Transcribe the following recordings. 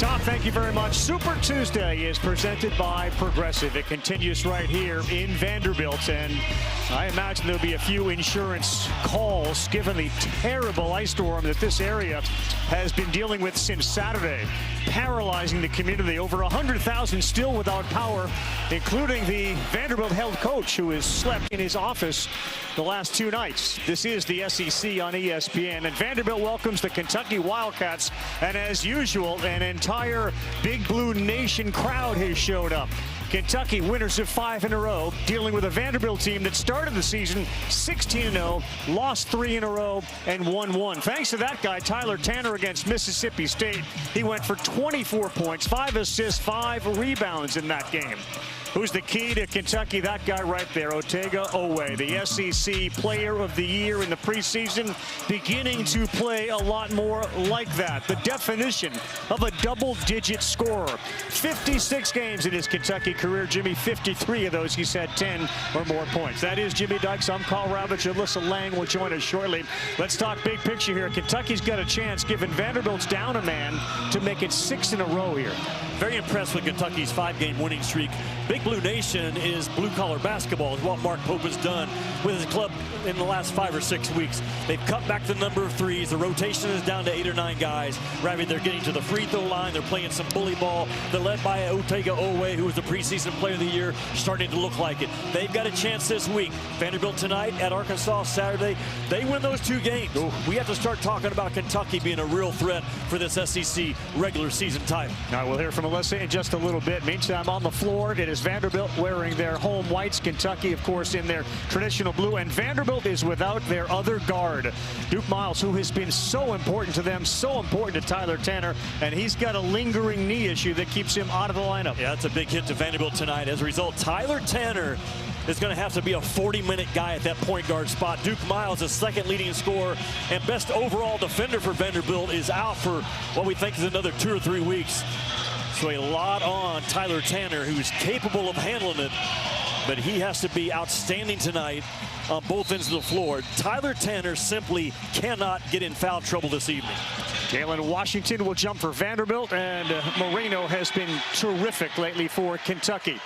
Tom, thank you very much. Super Tuesday is presented by Progressive. It continues right here in Vanderbilt, and I imagine there'll be a few insurance calls given the terrible ice storm that this area has been dealing with since Saturday, paralyzing the community. Over 100,000 still without power, including the Vanderbilt head coach who has slept in his office the last 2 nights. This is the SEC on ESPN, and Vanderbilt welcomes the Kentucky Wildcats, and as usual, an entire Big Blue Nation crowd has showed up. Kentucky, winners of 5 in a row, dealing with a Vanderbilt team that started the season 16-0, lost 3 in a row, and won 1. Thanks to that guy, Tyler Tanner, against Mississippi State. He went for 24 points, 5 assists, 5 rebounds in that game. Who's the key to Kentucky? That guy right there, Oweh, the SEC Player of the Year in the preseason, beginning to play a lot more like that. The definition of a double-digit scorer. 56 games in his Kentucky career. Jimmy, 53 of those, he's had 10 or more points. That is Jimmy Dykes. I'm Carl Ravitch. Alyssa Lang will join us shortly. Let's talk big picture here. Kentucky's got a chance, given Vanderbilt's down a man, to make it 6 in a row here. Very impressed with Kentucky's 5-game winning streak. Big Blue Nation is blue-collar basketball, is what Mark Pope has done with his club in the last 5 or 6 weeks. They've cut back the number of threes. The rotation is down to 8 or 9 guys. Rather, they're getting to the free throw line. They're playing some bully ball. They're led by Oweh, who was the preseason Player of the Year, starting to look like it. They've got a chance this week. Vanderbilt tonight at Arkansas Saturday. They win those 2 games. Ooh. We have to start talking about Kentucky being a real threat for this SEC regular season title. Now we'll hear from Alyssa in just a little bit. Meantime, on the floor, it is Vanderbilt wearing their home whites. Kentucky, of course, in their traditional blue. And Vanderbilt is without their other guard, Duke Miles, who has been so important to them, so important to Tyler Tanner. And he's got a lingering knee issue that keeps him out of the lineup. Yeah, that's a big hit to Vanderbilt tonight. As a result, Tyler Tanner is going to have to be a 40-minute guy at that point guard spot. Duke Miles, the second leading scorer and best overall defender for Vanderbilt, is out for what we think is another 2 or 3 weeks. So a lot on Tyler Tanner, who's capable of handling it, but he has to be outstanding tonight on both ends of the floor. Tyler Tanner simply cannot get in foul trouble this evening. Jalen Washington will jump for Vanderbilt, and Moreno has been terrific lately for Kentucky.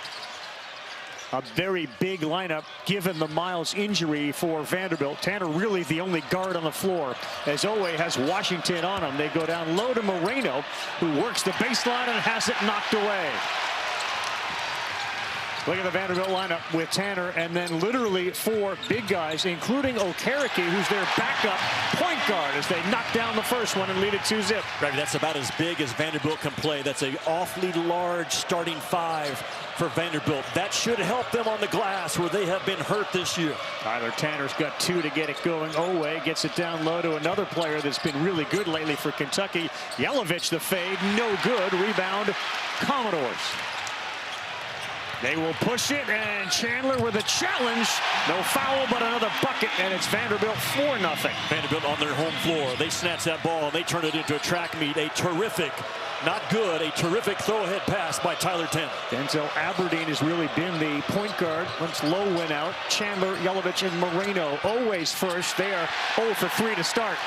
A very big lineup given the Miles injury for Vanderbilt. Tanner really the only guard on the floor, as Oweh has Washington on him. They go down low to Moreno, who works the baseline and has it knocked away. Look at the Vanderbilt lineup with Tanner, and then literally 4 big guys, including Okereke, who's their backup point guard, as they knock down the first one and lead it 2-zip. Right, that's about as big as Vanderbilt can play. That's an awfully large starting 5 for Vanderbilt. That should help them on the glass, where they have been hurt this year. Tyler Tanner's got 2 to get it going. Oweh gets it down low to another player that's been really good lately for Kentucky. Jelavic, the fade, no good. Rebound, Commodores. They will push it, and Chandler with a challenge. No foul, but another bucket, and it's Vanderbilt 4-0. Vanderbilt on their home floor. They snatch that ball, and they turn it into a track meet. A terrific, not good, a terrific throw-ahead pass by Tyler Tanner. Denzel Aberdeen has really been the point guard once Lowe went out. Chandler, Jelavic, and Moreno. Always first. They are 0 for 3 to start.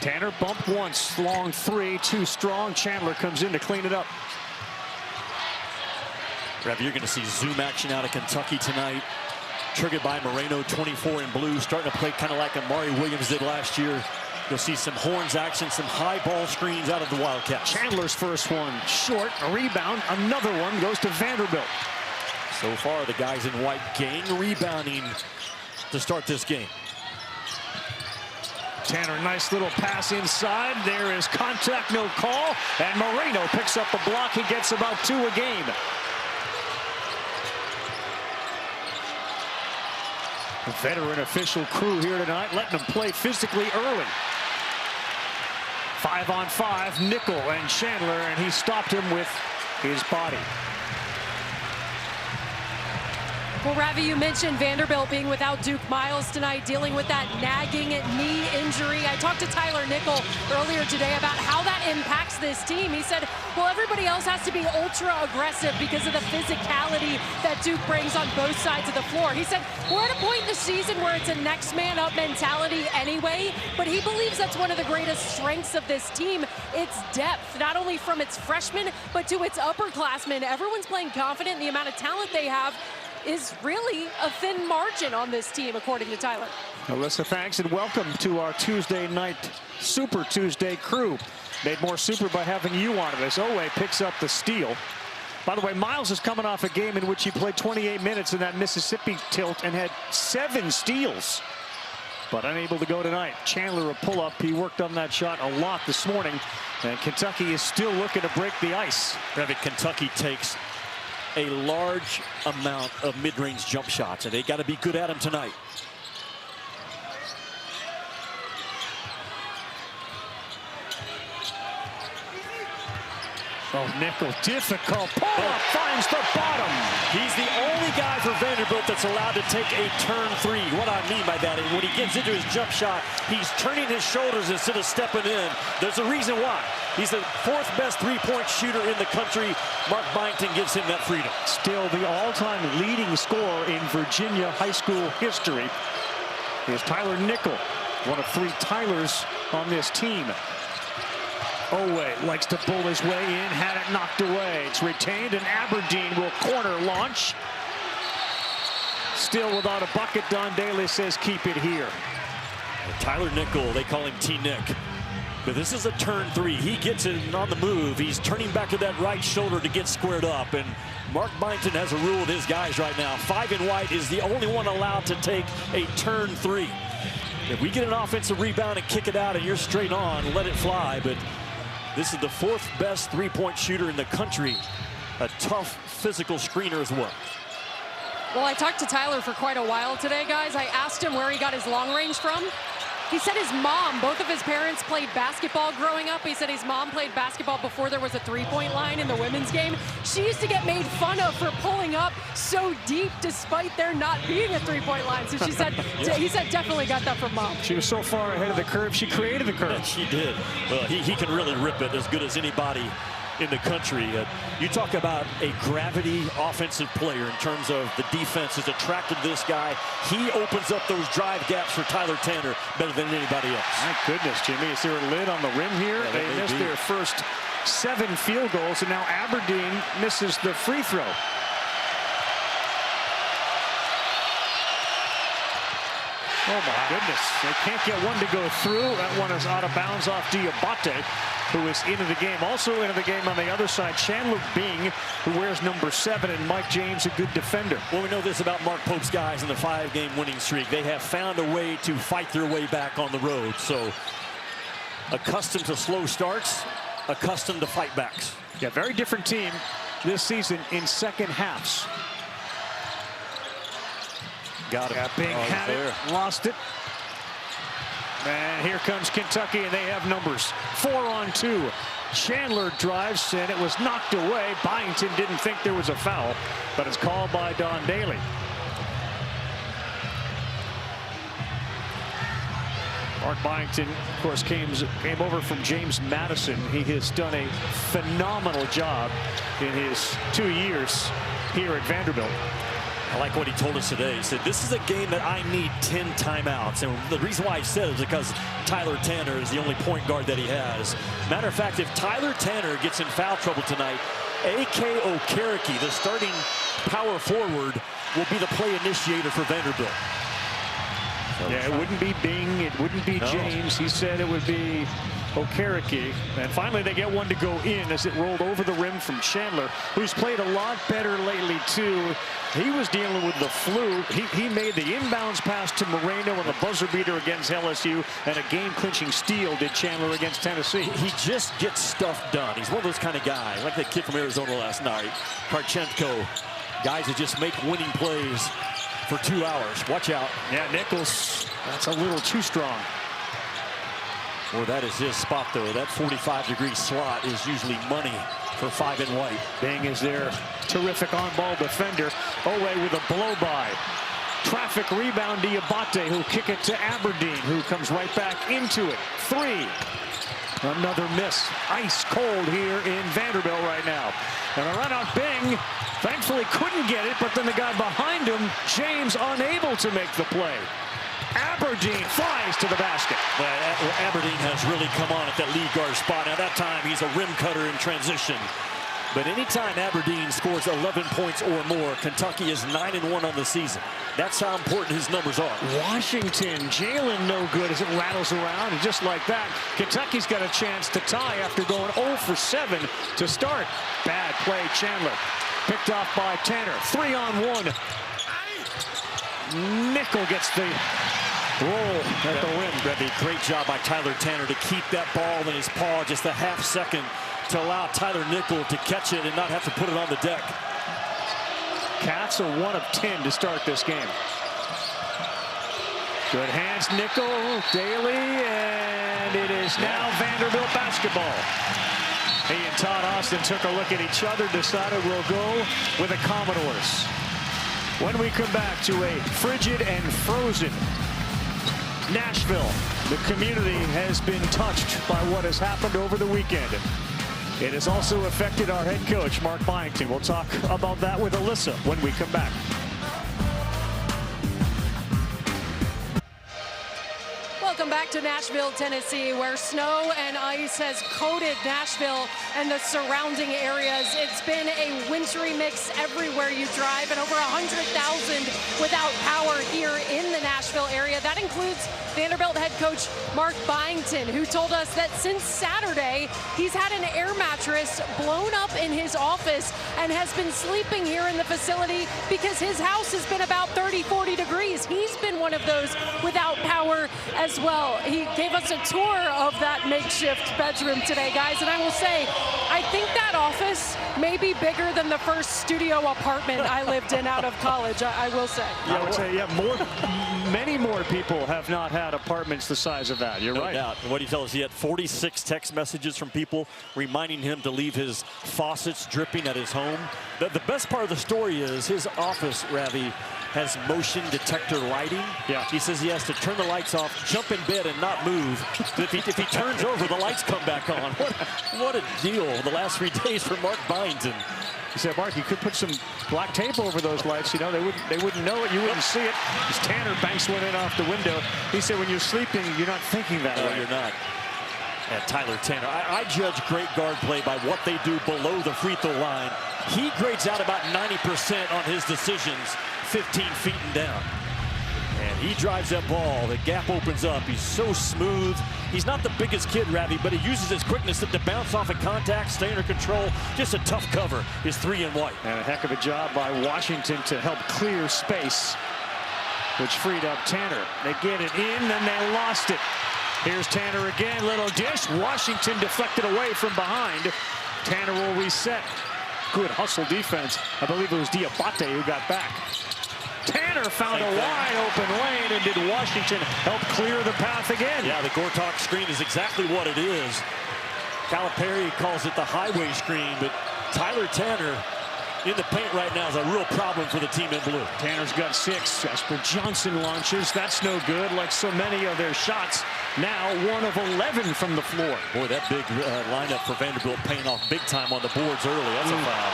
Tanner bumped once, long 3, too strong. Chandler comes in to clean it up. Rev, you're going to see zoom action out of Kentucky tonight. Triggered by Moreno, 24 in blue, starting to play kind of like Amari Williams did last year. You'll see some horns action, some high ball screens out of the Wildcats. Chandler's first one, short, a rebound. Another one goes to Vanderbilt. So far, the guys in white gang rebounding to start this game. Tanner, nice little pass inside. There is contact, no call. And Moreno picks up the block. He gets about 2 a game. A veteran official crew here tonight, letting them play physically early. 5-on-5, Nickel and Chandler, and he stopped him with his body. Well, Ravi, you mentioned Vanderbilt being without Duke Miles tonight, dealing with that nagging knee injury. I talked to Tyler Nickel earlier today about how that impacts this team. He said, well, everybody else has to be ultra aggressive because of the physicality that Duke brings on both sides of the floor. He said, we're at a point in the season where it's a next man up mentality anyway, but he believes that's one of the greatest strengths of this team. It's depth, not only from its freshmen, but to its upperclassmen. Everyone's playing confident in the amount of talent they have. Is really a thin margin on this team, according to Tyler. Alyssa, thanks, and welcome to our Tuesday night Super Tuesday crew. Made more super by having you on it as Oweh picks up the steal. By the way, Miles is coming off a game in which he played 28 minutes in that Mississippi tilt and had 7 steals. But unable to go tonight. Chandler a pull-up. He worked on that shot a lot this morning. And Kentucky is still looking to break the ice. Kentucky takes a large amount of mid-range jump shots, and they got to be good at them tonight. Oh, Nickel, difficult pull-up, finds the bottom. He's the only guy for Vanderbilt that's allowed to take a turn 3. What I mean by that is when he gets into his jump shot, he's turning his shoulders instead of stepping in. There's a reason why. He's the 4th best three-point shooter in the country. Mark Bington gives him that freedom. Still the all-time leading scorer in Virginia high school history is Tyler Nickel, one of 3 Tylers on this team. Oweh likes to bull his way in, had it knocked away. It's retained, and Aberdeen will corner launch. Still without a bucket, Don Daly says keep it here. Tyler Nickel, they call him T-Nick. But this is a turn 3. He gets it on the move. He's turning back to that right shoulder to get squared up. And Mark Bington has a rule with his guys right now. 5 and white is the only one allowed to take a turn 3. If we get an offensive rebound and kick it out and you're straight on, let it fly. But this is the 4th best three-point shooter in the country. A tough physical screener as well. Well, I talked to Tyler for quite a while today, guys. I asked him where he got his long range from. He said his mom, both of his parents played basketball growing up. He said his mom played basketball before there was a three-point line in the women's game. She used to get made fun of for pulling up so deep despite there not being a three-point line. So she said, yeah. He said definitely got that from mom. She was so far ahead of the curve, she created the curve. Yeah, she did. Well, he can really rip it as good as anybody in the country. You talk about a gravity offensive player in terms of the defense is attracted to this guy. He opens up those drive gaps for Tyler Tanner better than anybody else. My goodness, Jimmy, is there a lid on the rim here? Yeah, they missed their first 7 field goals, and now Aberdeen misses the free throw. Oh my goodness, they can't get one to go through. That one is out of bounds off Dioubate, who is into the game. Also into the game on the other side, Chandler Bing, who wears number 7, and Mike James, a good defender. Well, we know this about Mark Pope's guys in the 5-game winning streak. They have found a way to fight their way back on the road. So accustomed to slow starts, accustomed to fight backs. Yeah, very different team this season in second halves. Got him. Yeah, Bing had it, lost it. And here comes Kentucky, and they have numbers. 4 on 2. Chandler drives, and it was knocked away. Bington didn't think there was a foul, but it's called by Don Daly. Mark Bington, of course, came over from James Madison. He has done a phenomenal job in his 2 years here at Vanderbilt. I like what he told us today. He said, this is a game that I need 10 timeouts. And the reason why he said it is because Tyler Tanner is the only point guard that he has. Matter of fact, if Tyler Tanner gets in foul trouble tonight, A.K. Okereke, the starting power forward, will be the play initiator for Vanderbilt. Yeah, it wouldn't be Bing, it wouldn't be James. He said it would be Okereke. And finally they get one to go in as it rolled over the rim from Chandler, who's played a lot better lately too. He was dealing with the flu. He made the inbounds pass to Moreno on the buzzer beater against LSU, and a game-clinching steal did Chandler against Tennessee. He just gets stuff done. He's one of those kind of guys, like that kid from Arizona last night, Karchenko. Guys that just make winning plays for 2 hours. Watch out. Yeah, Nichols, that's a little too strong. Well, that is his spot, though. That 45-degree slot is usually money for 5 in white. Bing is their terrific on-ball defender. Oweh with a blow-by. Traffic rebound, Dioubate, who'll kick it to Aberdeen, who comes right back into it. 3. Another miss. Ice cold here in Vanderbilt right now. And a run out, Bing thankfully couldn't get it, but then the guy behind him, James, unable to make the play. Aberdeen flies to the basket. Well, Aberdeen has really come on at that lead guard spot. Now that time he's a rim cutter in transition. But anytime Aberdeen scores 11 points or more, Kentucky is 9-1 on the season. That's how important his numbers are. Washington, Jalen no good as it rattles around. And just like that, Kentucky's got a chance to tie after going 0 for 7 to start. Bad play, Chandler. Picked off by Tanner. 3-on-1. Nickel gets the roll at the rim. Revy, great job by Tyler Tanner to keep that ball in his paw just a half second to allow Tyler Nickel to catch it and not have to put it on the deck. Cats are 1 of 10 to start this game. Good hands, Nickel, Daly, and it is now Vanderbilt basketball. He and Todd Austin took a look at each other, decided we'll go with the Commodores. When we come back to a frigid and frozen Nashville, the community has been touched by what has happened over the weekend. It has also affected our head coach, Mark Bington. We'll talk about that with Alyssa when we come back. Welcome back to Nashville, Tennessee, where snow and ice has coated Nashville and the surrounding areas. It's been a wintry mix everywhere you drive, and over 100,000 without power here in the Nashville area. That includes Vanderbilt head coach Mark Bington, who told us that since Saturday, he's had an air mattress blown up in his office and has been sleeping here in the facility because his house has been about 30, 40 degrees. He's been one of those without power as well. He gave us a tour of that makeshift bedroom today, guys, and I will say, I think that office may be bigger than the first studio apartment I lived in out of college, I will say. Yeah, I would say, yeah, many more people have not had apartments the size of that. You're right. No doubt. What he tells us, he had 46 text messages from people reminding him to leave his faucets dripping at his home. The best part of the story is his office, Ravi, has motion detector lighting. Yeah. He says he has to turn the lights off, jump in bed, and not move. If he turns over, the lights come back on. What a deal the last 3 days for Mark Bington. He said, Mark, you could put some black tape over those lights. You know, they wouldn't know it. You wouldn't see it. As Tanner banks one in off the window. He said, when you're sleeping, you're not thinking that way. No, you're not. And Tyler Tanner, I judge great guard play by what they do below the free throw line. He grades out about 90% on his decisions, 15 feet and down. And he drives that ball. The gap opens up. He's so smooth. He's not the biggest kid, Ravi, but he uses his quickness to bounce off at contact, stay under control. Just a tough cover. His 3 in white. And a heck of a job by Washington to help clear space, which freed up Tanner. They get it in, then they lost it. Here's Tanner again. Little dish. Washington deflected away from behind. Tanner will reset. Good hustle defense. I believe it was Dioubate who got back. Tanner found a wide open lane, and did Washington help clear the path again? Yeah, the Gortok screen is exactly what it is. Calipari calls it the highway screen, but Tyler Tanner in the paint right now is a real problem for the team in blue. Tanner's got 6. Jasper Johnson launches. That's no good, like so many of their shots. Now 1 of 11 from the floor. Boy, that big lineup for Vanderbilt paying off big time on the boards early. That's a foul.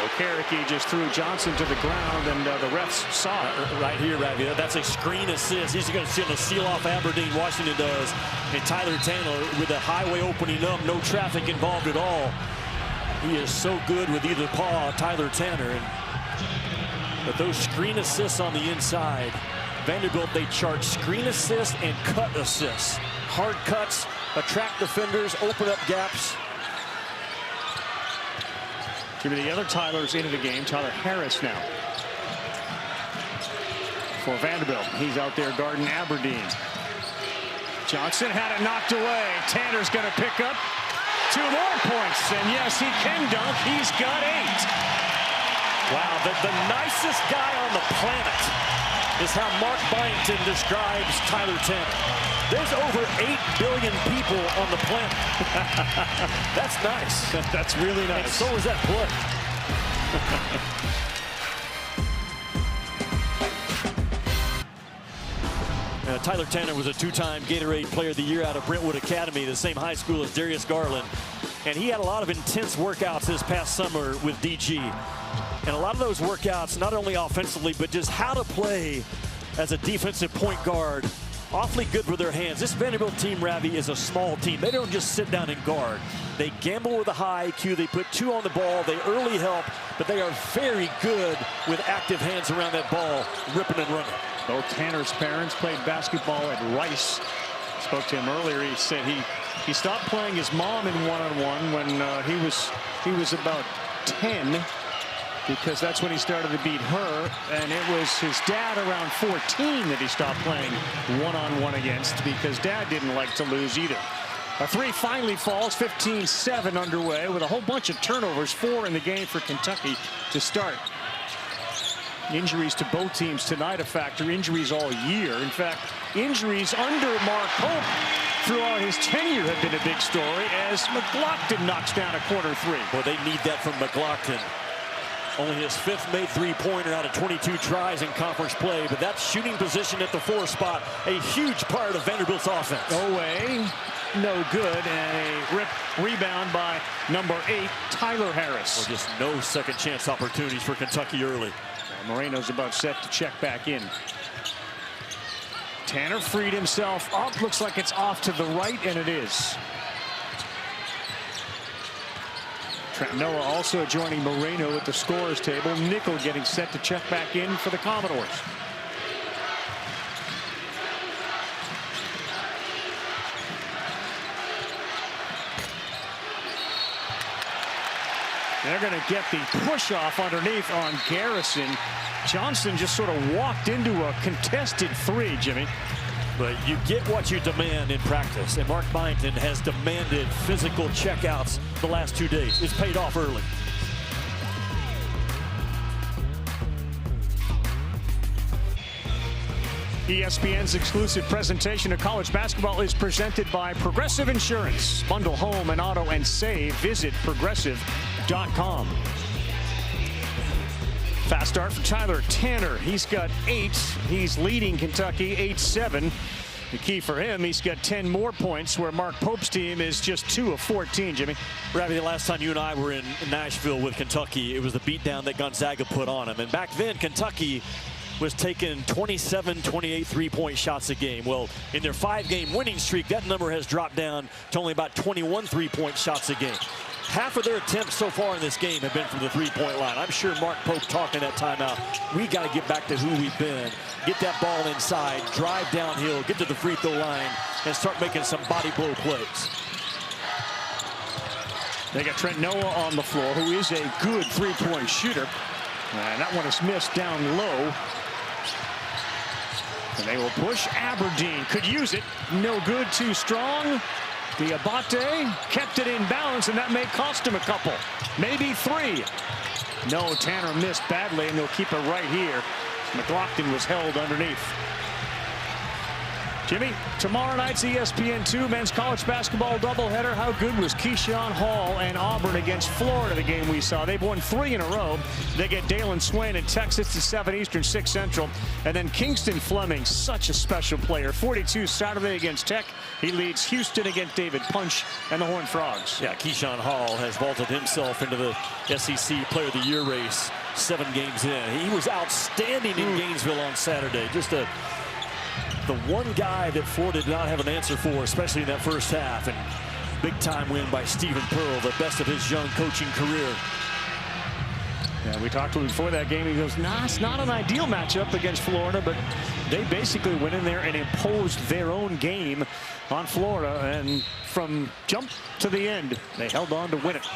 Okereke just threw Johnson to the ground, and the refs saw it. Right here, Ravi. That's a screen assist. He's going to seal off Aberdeen. Washington does. And Tyler Tanner with the highway opening up, no traffic involved at all. He is so good with either paw, Tyler Tanner. But those screen assists on the inside, Vanderbilt, they chart screen assists and cut assists. Hard cuts, attract defenders, open up gaps. Give me the other Tylers into the game. Tyler Harris now for Vanderbilt. He's out there guarding Aberdeen. Johnson had it knocked away. Tanner's going to pick up 2 more points. And yes, he can dunk. He's got 8. Wow, the nicest guy on the planet is how Mark Bington describes Tyler Tanner. There's over 8 billion people on the planet. That's nice. That's really nice. And so is that play. Tyler Tanner was a two-time Gatorade Player of the Year out of Brentwood Academy, the same high school as Darius Garland. And he had a lot of intense workouts this past summer with DG. And a lot of those workouts, not only offensively, but just how to play as a defensive point guard. Awfully good with their hands. This Vanderbilt team, Ravi, is a small team. They don't just sit down and guard. They gamble with a high IQ. They put two on the ball. They early help, but they are very good with active hands around that ball, ripping and running. Both Tanner's parents played basketball at Rice. Spoke to him earlier. He said he stopped playing his mom in one-on-one when he was about 10, because that's when he started to beat her, and it was his dad around 14 that he stopped playing one-on-one against, because dad didn't like to lose either. A three finally falls, 15-7 underway with a whole bunch of turnovers, 4 in the game for Kentucky to start. Injuries to both teams tonight a factor. Injuries all year. In fact, injuries under Mark Pope throughout his tenure have been a big story, as McLaughlin knocks down a corner three. Well, they need that from McLaughlin. Only his 5th made three-pointer out of 22 tries in conference play, but that shooting position at the 4 spot, a huge part of Vanderbilt's offense. Oweh, no good, and a rebound by number 8, Tyler Harris. Well, just no second chance opportunities for Kentucky early. Moreno's about set to check back in. Tanner freed himself up. Looks like it's off to the right, and it is. Trent Noah also joining Moreno at the scorer's table. Nickel getting set to check back in for the Commodores. They're going to get the push off underneath on Garrison. Johnson just sort of walked into a contested three, Jimmy. But you get what you demand in practice, and Mark Bington has demanded physical checkouts the last 2 days. It's paid off early. ESPN's exclusive presentation of college basketball is presented by Progressive Insurance. Bundle home and auto and save. Visit progressive.com. Fast start for Tyler Tanner. He's got 8. He's leading Kentucky 8-7. The key for him, he's got 10 more points, where Mark Pope's team is just 2 of 14, Jimmy. Ravi, the last time you and I were in Nashville with Kentucky, it was the beatdown that Gonzaga put on him. And back then, Kentucky was taking 27, 28 three-point shots a game. Well, in their 5-game winning streak, that number has dropped down to only about 21 three-point shots a game. Half of their attempts so far in this game have been from the three-point line. I'm sure Mark Pope talked in that timeout. We got to get back to who we've been. Get that ball inside, drive downhill, get to the free throw line, and start making some body blow plays. They got Trent Noah on the floor, who is a good three-point shooter. And that one is missed down low. And they will push. Aberdeen could use it. No good, too strong. Dioubate kept it in bounds, and that may cost him a couple, maybe 3. No, Tanner missed badly, and they'll keep it right here. McLaughlin was held underneath. Jimmy, tomorrow night's ESPN2 men's college basketball doubleheader. How good was Keyshawn Hall and Auburn against Florida, the game we saw? They've won 3 in a row. They get Dalen Swain in Texas to 7 Eastern, 6 Central. And then Kingston Fleming, such a special player. 42 Saturday against Tech. He leads Houston against David Punch and the Horned Frogs. Yeah, Keyshawn Hall has vaulted himself into the SEC Player of the Year race 7 games in. He was outstanding in Gainesville on Saturday. Just the one guy that Florida did not have an answer for, especially in that first half. And big time win by Stephen Pearl, the best of his young coaching career. Yeah, we talked to him before that game. He goes, nah, it's not an ideal matchup against Florida, but they basically went in there and imposed their own game on Florida. And from jump to the end, they held on to win it.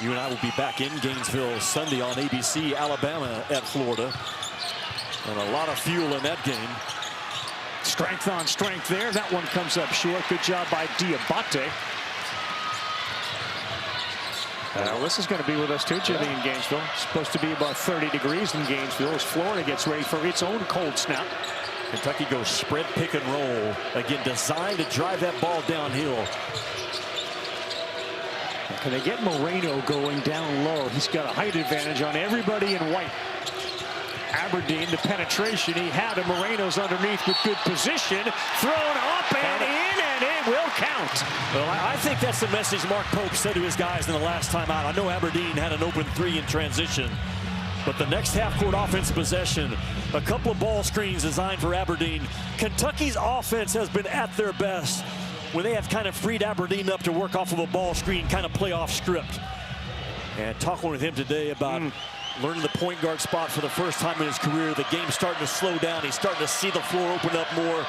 You and I will be back in Gainesville Sunday on ABC, Alabama at Florida. And a lot of fuel in that game. Strength on strength there. That one comes up short. Good job by Dioubate. This is going to be with us too, Jimmy, in Gainesville. It's supposed to be about 30 degrees in Gainesville as Florida gets ready for its own cold snap. Kentucky goes spread pick and roll. Again, designed to drive that ball downhill. Can they get Moreno going down low? He's got a height advantage on everybody in white. Aberdeen, the penetration, he had him. Moreno's underneath with good position. Thrown up and in, and it will count. Well, I think that's the message Mark Pope said to his guys in the last time out. I know Aberdeen had an open three in transition, but the next half-court offensive possession, a couple of ball screens designed for Aberdeen. Kentucky's offense has been at their best when they have kind of freed Aberdeen up to work off of a ball screen, kind of playoff script. And talking with him today about learning the point guard spot for the first time in his career. The game's starting to slow down. He's starting to see the floor open up more.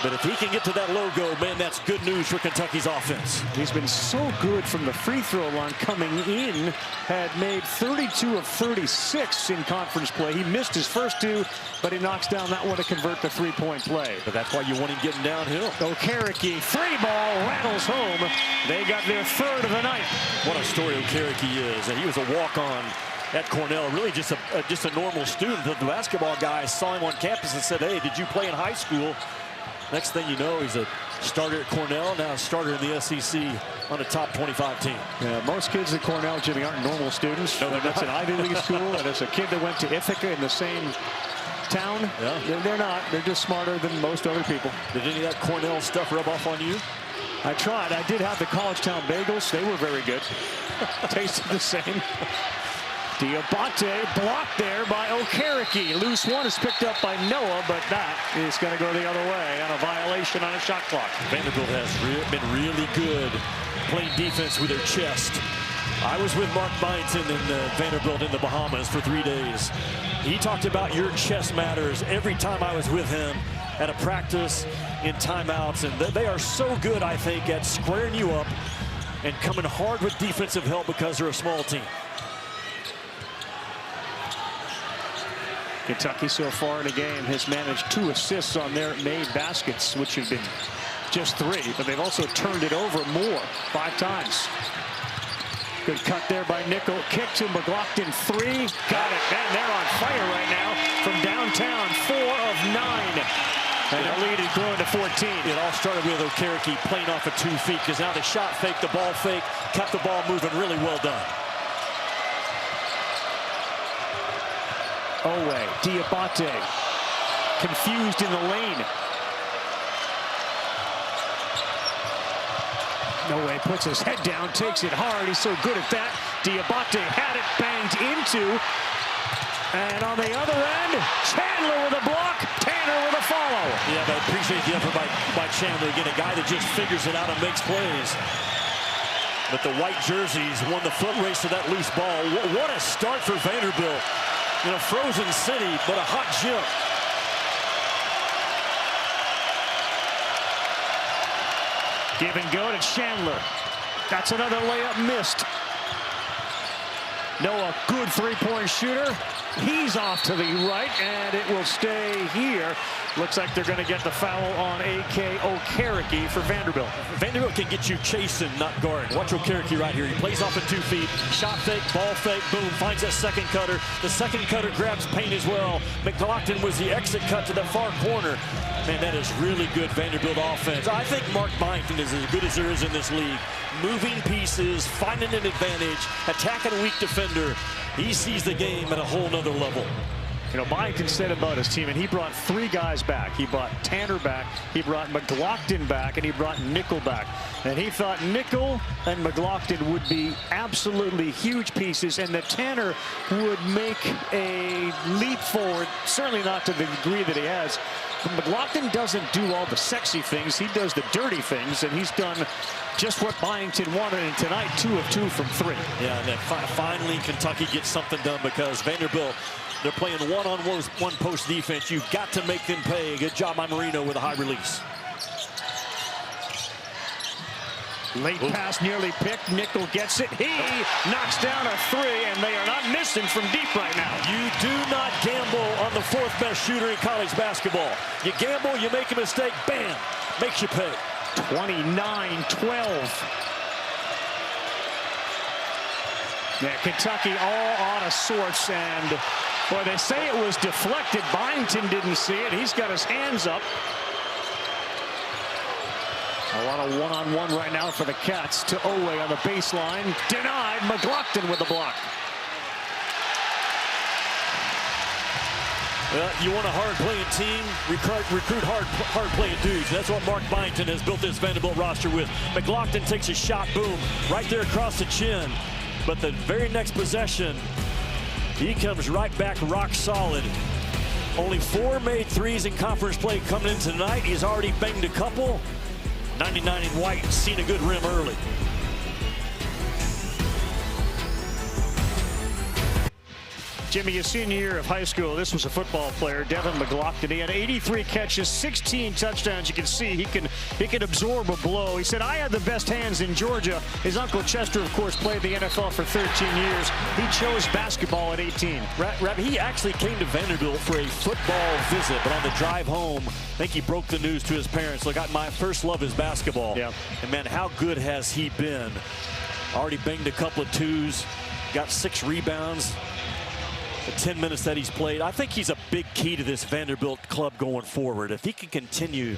But if he can get to that logo, man, that's good news for Kentucky's offense. He's been so good from the free throw line coming in. Had made 32 of 36 in conference play. He missed his first two, but he knocks down that one to convert the three-point play. But that's why you want him getting downhill. Okereke, three ball, rattles home. They got their third of the night. What a story Okereke is. And he was a walk-on at Cornell, really just a normal student. The basketball guys saw him on campus and said, hey, did you play in high school? Next thing you know, he's a starter at Cornell, now a starter in the SEC on a top 25 team. Yeah, most kids at Cornell, Jimmy, aren't normal students. No, that's an Ivy League school, and as a kid that went to Ithaca in the same town, they're not. They're just smarter than most other people. Did any of that Cornell stuff rub off on you? I tried. I did have the College Town bagels. They were very good. Tasted the same. Dioubate blocked there by Okereke. Loose one is picked up by Noah, but that is going to go the other way on a violation on a shot clock. Vanderbilt has been really good playing defense with their chest. I was with Mark Bington in Vanderbilt in the Bahamas for 3 days. He talked about your chest matters every time I was with him at a practice, in timeouts, and they are so good, I think, at squaring you up and coming hard with defensive help because they're a small team. Kentucky so far in the game has managed 2 assists on their made baskets, which have been just 3, but they've also turned it over more, 5 times. Good cut there by Nickel. Kick to McLaughlin, 3. Got it. Man, they're on fire right now from downtown. 4 of 9. And their lead is growing to 14. It all started with Okereke playing off of 2 feet, because now the shot fake, the ball fake, kept the ball moving. Really well done. Oweh, Dioubate, confused in the lane. Oweh puts his head down, takes it hard. He's so good at that. Dioubate had it banged into. And on the other end, Chandler with a block, Tanner with a follow. Yeah, but I appreciate the effort by Chandler. Again, a guy that just figures it out and makes plays. But the white jerseys won the foot race to that loose ball. What a start for Vanderbilt. In a frozen city, but a hot gym. Give and go to Chandler. That's another layup missed. Noah, good three-point shooter. He's off to the right, and it will stay here. Looks like they're going to get the foul on A.K. Okereke for Vanderbilt. Vanderbilt can get you chasing, not guarding. Watch Okereke right here. He plays off at 2 feet. Shot fake, ball fake, boom, finds that second cutter. The second cutter grabs paint as well. McLaughlin was the exit cut to the far corner. Man, that is really good Vanderbilt offense. I think Mark Bington is as good as there is in this league. Moving pieces, finding an advantage, attacking a weak defender. He sees the game at a whole nother level. You know, Bington said about his team, and he brought 3 guys back. He brought Tanner back, he brought McLaughlin back, and he brought Nickel back. And he thought Nickel and McLaughlin would be absolutely huge pieces, and that Tanner would make a leap forward, certainly not to the degree that he has. But McLaughlin doesn't do all the sexy things. He does the dirty things, and he's done just what Bington wanted. And tonight, 2 of 2 from 3. Yeah, and then finally Kentucky gets something done, because Vanderbilt, they're playing one-on-one post defense. You've got to make them pay. Good job by Moreno with a high release. Late pass nearly picked. Nickel gets it. He knocks down a 3, and they are not missing from deep right now. You do not gamble on the 4th best shooter in college basketball. You gamble, you make a mistake, bam, makes you pay. 29-12. Yeah, Kentucky all out of sorts, and Well, they say it was deflected. Bington didn't see it. He's got his hands up. A lot of one-on-one right now for the Cats to Oweh on the baseline. Denied. McLaughlin with the block. Well, you want a hard-playing team, recruit hard-playing dudes. That's what Mark Bington has built this Vanderbilt roster with. McLaughlin takes a shot, boom, right there across the chin. But the very next possession, he comes right back rock solid. Only 4 made threes in conference play coming in tonight. He's already banged a couple. 99 in white, seen a good rim early. Jimmy, his senior year of high school, this was a football player, Devin McLaughlin. He had 83 catches, 16 touchdowns. You can see he can absorb a blow. He said, I had the best hands in Georgia. His uncle Chester, of course, played the NFL for 13 years. He chose basketball at 18. Ravi, he actually came to Vanderbilt for a football visit, but on the drive home, I think he broke the news to his parents. Look, my first love is basketball. Yeah. And man, how good has he been? Already banged a couple of twos, got 6 rebounds. The 10 minutes that he's played, I think he's a big key to this Vanderbilt club going forward. If he can continue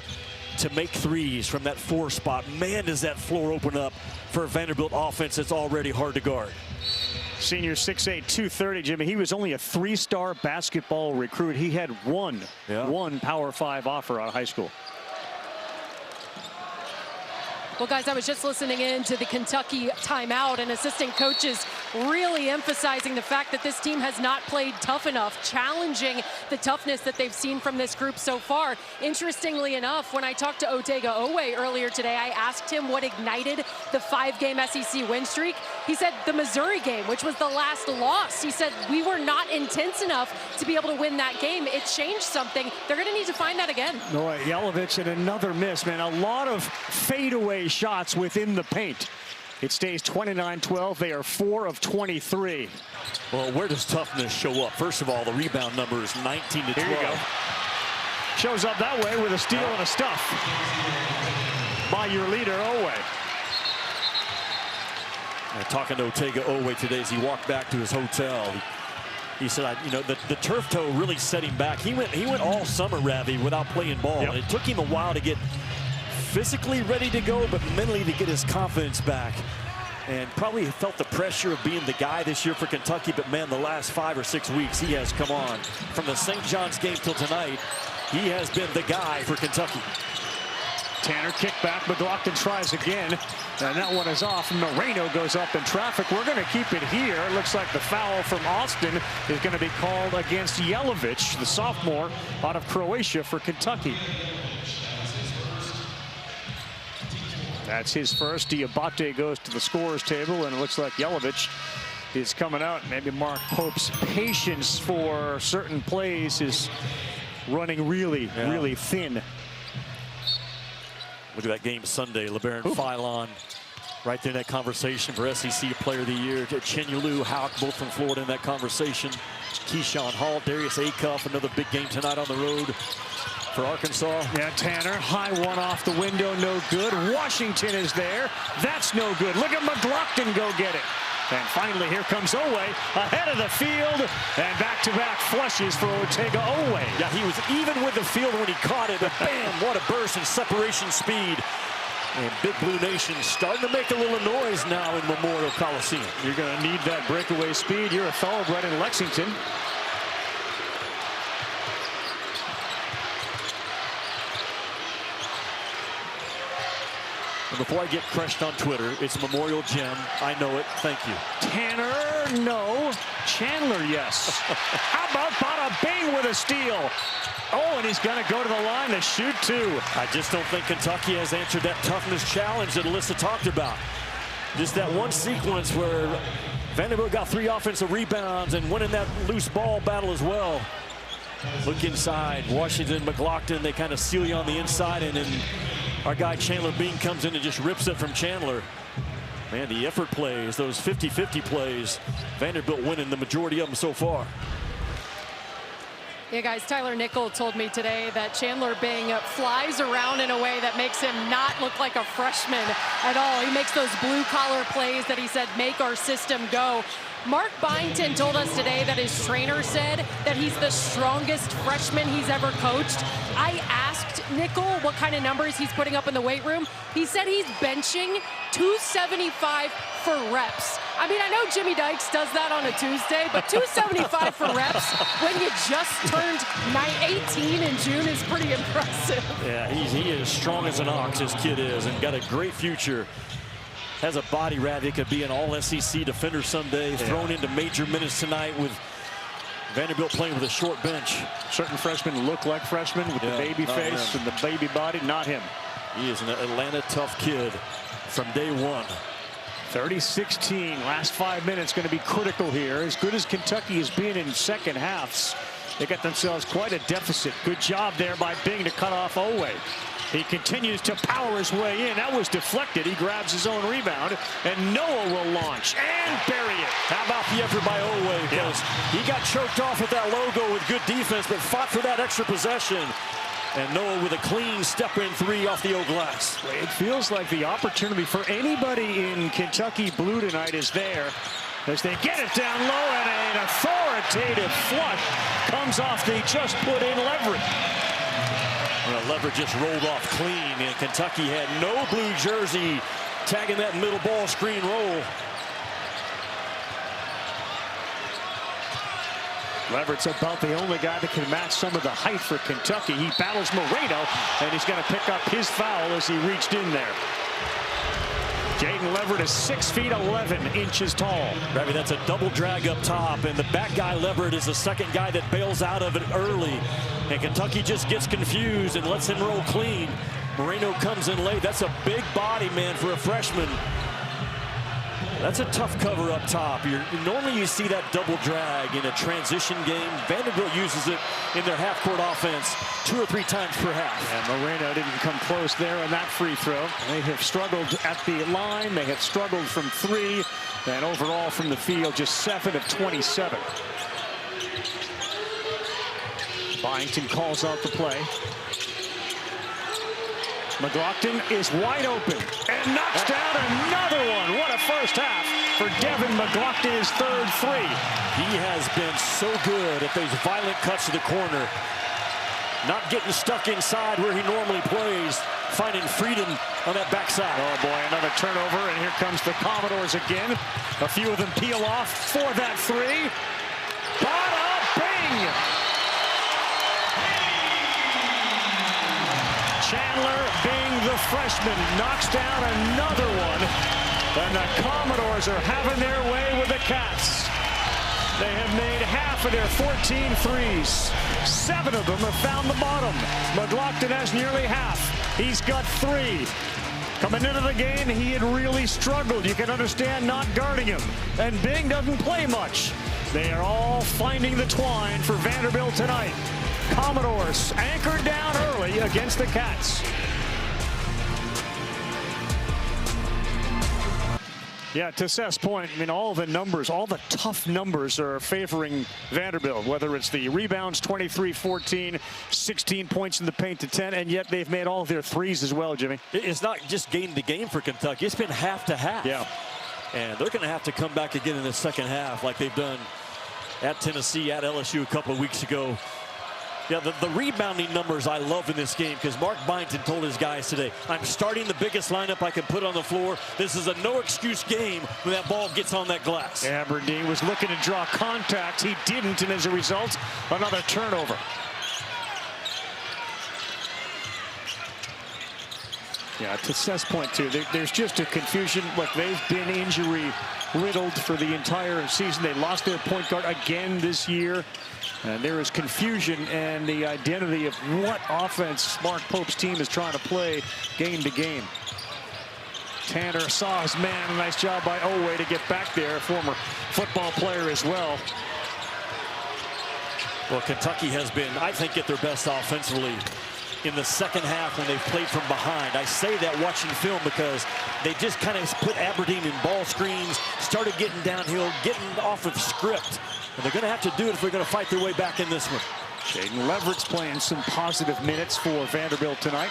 to make threes from that 4 spot, man, does that floor open up for a Vanderbilt offense that's already hard to guard. Senior 6'8", 230, Jimmy. He was only a 3-star basketball recruit. He had one Power 5 offer out of high school. Well, guys, I was just listening in to the Kentucky timeout, and assistant coaches really emphasizing the fact that this team has not played tough enough, challenging the toughness that they've seen from this group so far. Interestingly enough, when I talked to Oweh earlier today, I asked him what ignited the 5-game SEC win streak. He said the Missouri game, which was the last loss. He said we were not intense enough to be able to win that game. It changed something. They're going to need to find that again. Boy, Jelavic and another miss, man. A lot of fadeaway shots within the paint. It stays 29-12. They are 4 of 23. Well, where does toughness show up? First of all, the rebound number is 19 to 12. Here you go. Shows up that way with a steal and a stuff by your leader, Oweh. Talking to Oweh today as he walked back to his hotel. He said, you know, the turf toe really set him back. He went all summer, Ravi, without playing ball. Yep. And it took him a while to get physically ready to go, but mentally to get his confidence back. And probably felt the pressure of being the guy this year for Kentucky, but man, the last 5 or 6 weeks he has come on. From the St. John's game till tonight, he has been the guy for Kentucky. Tanner kick back. McLaughlin tries again. And that one is off. Moreno goes up in traffic. We're going to keep it here. It looks like the foul from Austin is going to be called against Jelavic, the sophomore out of Croatia for Kentucky. That's his first. Dioubate goes to the scorer's table, and it looks like Jelavic is coming out. Maybe Mark Pope's patience for certain plays is running really thin. Look at that game Sunday. LeBaron Philon right there in that conversation for SEC Player of the Year. Chandler, Houck, both from Florida in that conversation. Keyshawn Hall, Darius Acuff, another big game tonight on the road for Arkansas. Yeah, Tanner, high one off the window, no good. Washington is there. That's no good. Look at McLaughlin go get it. And finally, here comes Oweh ahead of the field, and back-to-back flushes for Oweh. Yeah, he was even with the field when he caught it, but bam, what a burst in separation speed. And Big Blue Nation starting to make a little noise now in Memorial Coliseum. You're going to need that breakaway speed. You're a thoroughbred in Lexington. And before I get crushed on Twitter, it's Memorial Gym. I know it. Thank you. Tanner, no. Chandler, yes. How about Bada Bing with a steal? Oh, and he's going to go to the line to shoot 2. I just don't think Kentucky has answered that toughness challenge that Alyssa talked about. Just that one sequence where Vanderbilt got 3 offensive rebounds and went in that loose ball battle as well. Look inside. Washington, McLaughlin, they kind of seal you on the inside, and then our guy Chandler Bean comes in and just rips it from Chandler. Man, the effort plays, those 50-50 plays, Vanderbilt winning the majority of them so far. Yeah, guys, Tyler Nickel told me today that Chandler Bing flies around in a way that makes him not look like a freshman at all. He makes those blue-collar plays that he said make our system go. Mark Bington told us today that his trainer said that he's the strongest freshman he's ever coached. I asked Nickel what kind of numbers he's putting up in the weight room. He said he's benching 275 for reps. I mean, I know Jimmy Dykes does that on a Tuesday, but 275 for reps when you just turned 18 in June is pretty impressive. Yeah, he is strong as an ox, this kid is, and got a great future. Has a body rat. He could be an all-SEC defender someday. Thrown into major minutes tonight with Vanderbilt playing with a short bench. Certain freshmen look like freshmen with the baby face and the baby body. Not him. He is an Atlanta tough kid from day one. 30-16. Last 5 minutes going to be critical here. As good as Kentucky has been in second halves, they got themselves quite a deficit. Good job there by Bing to cut off Oweh. He continues to power his way in. That was deflected. He grabs his own rebound, and Noah will launch and bury it. How about the effort by Oweh? Because he got choked off with that logo with good defense, but fought for that extra possession. And Noah with a clean step-in three off the O glass. It feels like the opportunity for anybody in Kentucky blue tonight is there as they get it down low, and an authoritative flush comes off the just put in Leverett. Well, Leverett just rolled off clean, and Kentucky had no blue jersey tagging that middle ball screen roll. Leverett's about the only guy that can match some of the height for Kentucky. He battles Moreno, and he's going to pick up his foul as he reached in there. Jaden Leverett is 6 feet 11 inches tall. Ravi, that's a double drag up top, and the back guy Leverett is the second guy that bails out of it early. And Kentucky just gets confused and lets him roll clean. Moreno comes in late. That's a big body, man, for a freshman. That's a tough cover up top. Normally you see that double drag in a transition game. Vanderbilt uses it in their half-court offense 2 or 3 times per half. And Moreno didn't come close there on that free throw. They have struggled at the line. They have struggled from 3. And overall from the field, just 7 of 27. Bington calls out the play. McLaughlin is wide open and knocks down another one. What a first half for Devin McLaughlin, his 3rd three. He has been so good at those violent cuts to the corner. Not getting stuck inside where he normally plays. Finding freedom on that backside. Oh boy, another turnover, and here comes the Commodores again. A few of them peel off for that 3. Bada bing! Chandler, being the freshman, knocks down another one. And the Commodores are having their way with the Cats. They have made half of their 14 threes. 7 of them have found the bottom. McLaughlin has nearly half. He's got 3. Coming into the game, he had really struggled. You can understand not guarding him. And Bing doesn't play much. They are all finding the twine for Vanderbilt tonight. Commodores anchored down early against the Cats. Yeah, to Seth's point, I mean, all the numbers, all the tough numbers are favoring Vanderbilt, whether it's the rebounds, 23-14, 16 points in the paint to 10, and yet they've made all of their threes as well, Jimmy. It's not just game to game for Kentucky. It's been half to half. Yeah. And they're going to have to come back again in the second half like they've done at Tennessee, at LSU a couple of weeks ago. Yeah, the rebounding numbers I love in this game because Mark Bington told his guys today, I'm starting the biggest lineup I can put on the floor. This is a no-excuse game when that ball gets on that glass. Aberdeen was looking to draw contact. He didn't, and as a result, another turnover. Yeah, to Seth's point, too, there's just a confusion. Look, they've been injury-riddled for the entire season. They lost their point guard again this year. And there is confusion and the identity of what offense Mark Pope's team is trying to play game to game. Tanner saw his man. A nice job by Oweh to get back there, a former football player as well. Well, Kentucky has been, I think, at their best offensively in the second half when they've played from behind. I say that watching film because they just kind of put Aberdeen in ball screens, started getting downhill, getting off of script. And they're going to have to do it if they're going to fight their way back in this one. Shaden Leverett's playing some positive minutes for Vanderbilt tonight.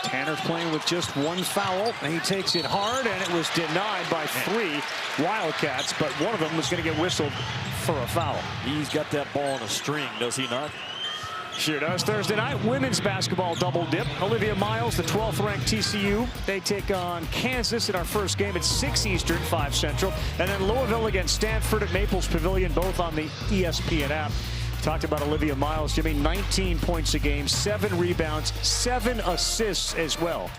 Tanner's playing with just one foul, and he takes it hard, and it was denied by 3 Wildcats, but one of them was going to get whistled for a foul. He's got that ball on a string, does he not? Sure does. Thursday night, women's basketball double dip. Olivia Miles, the 12th ranked TCU. They take on Kansas in our first game at 6 Eastern, 5 Central. And then Louisville against Stanford at Maples Pavilion, both on the ESPN app. Talked about Olivia Miles, Jimmy, 19 points a game, 7 rebounds, 7 assists as well.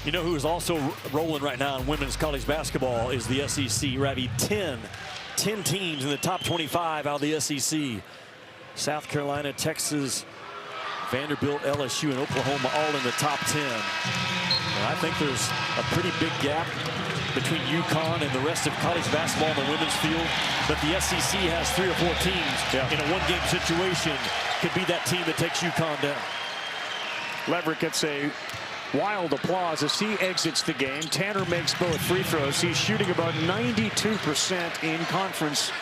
You know who is also rolling right now in women's college basketball is the SEC. Ravi, 10 teams in the top 25 out of the SEC. South Carolina, Texas, Vanderbilt, LSU, and Oklahoma all in the top 10. And I think there's a pretty big gap between UConn and the rest of college basketball in the women's field. But the SEC has 3 or 4 teams in a one-game situation. Could be that team that takes UConn down. Leverett gets a wild applause as he exits the game. Tanner makes both free throws. He's shooting about 92% in conference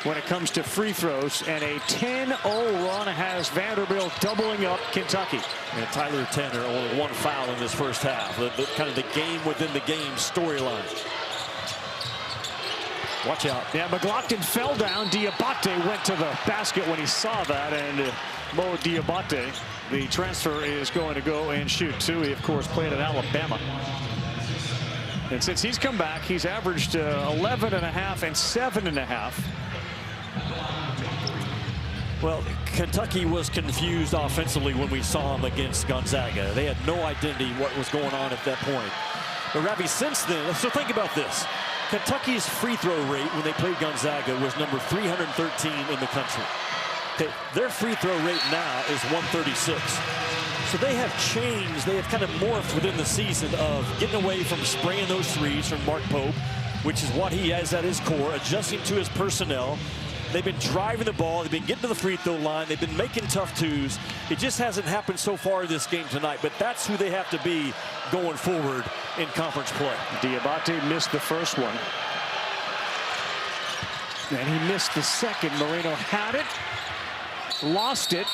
when it comes to free throws, and a 10-0 run has Vanderbilt doubling up Kentucky. And Tyler Tanner only 1 foul in this first half. Kind of the game within the game storyline. Watch out. Yeah, McLaughlin fell down. Dioubate went to the basket when he saw that, and Mo Dioubate, the transfer, is going to go and shoot too. He, of course, played at Alabama. And since he's come back, he's averaged 11.5 and 7.5. Well, Kentucky was confused offensively when we saw them against Gonzaga. They had no identity what was going on at that point. But Ravi, since then, so think about this. Kentucky's free throw rate when they played Gonzaga was number 313 in the country. Okay, their free throw rate now is 136. So they have changed. They have kind of morphed within the season of getting away from spraying those threes from Mark Pope, which is what he has at his core, adjusting to his personnel. They've been driving the ball. They've been getting to the free throw line. They've been making tough twos. It just hasn't happened so far in this game tonight, but that's who they have to be going forward in conference play. Dioubate missed the first one. And he missed the second. Moreno had it, lost it.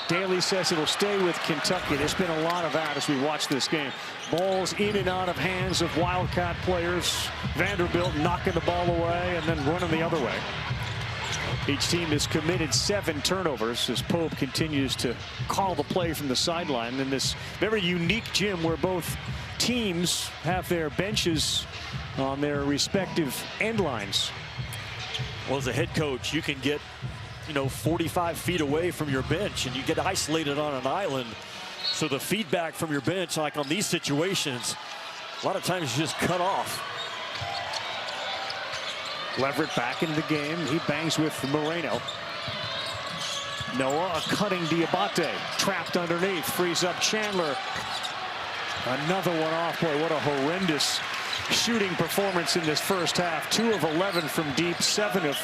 Daly says it'll stay with Kentucky. There's been a lot of that as we watch this game. Balls in and out of hands of Wildcat players. Vanderbilt knocking the ball away and then running the other way. Each team has committed 7 turnovers as Pope continues to call the play from the sideline in this very unique gym where both teams have their benches on their respective end lines. Well, as a head coach, you can get, 45 feet away from your bench and you get isolated on an island. So the feedback from your bench, like on these situations, a lot of times you just cut off. Leverett back into the game. He bangs with Moreno. Noah cutting Dioubate. Trapped underneath. Frees up Chandler. Another one off. Boy, what a horrendous shooting performance in this first half. 2 of 11 from deep. 7 of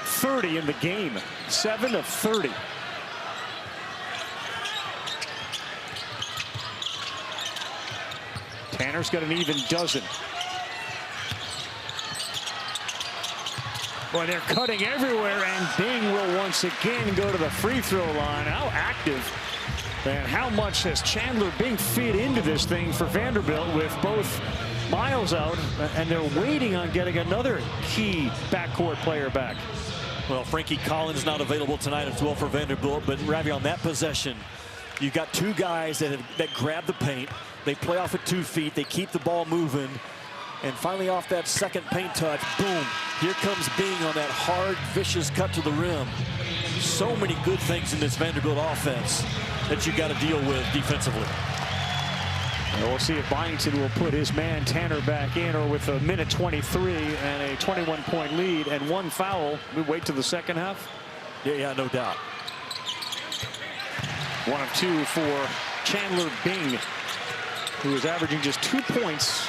30 in the game. 7 of 30. Tanner's got an even dozen. Boy, they're cutting everywhere, and Bing will once again go to the free throw line. How active and how much has Chandler Bing fit into this thing for Vanderbilt with both Miles out, and they're waiting on getting another key backcourt player back. Well, Frankie Collins not available tonight as well for Vanderbilt, but Ravi, on that possession, you've got 2 guys that grab the paint. They play off at 2 feet. They keep the ball moving. And finally off that second paint touch, boom, here comes Bing on that hard, vicious cut to the rim. So many good things in this Vanderbilt offense that you got to deal with defensively. And we'll see if Bington will put his man Tanner back in, or with a minute 23 and a 21-point lead and 1 foul, we wait till the second half. Yeah, no doubt. 1 of 2 for Chandler Bing, who is averaging just 2 points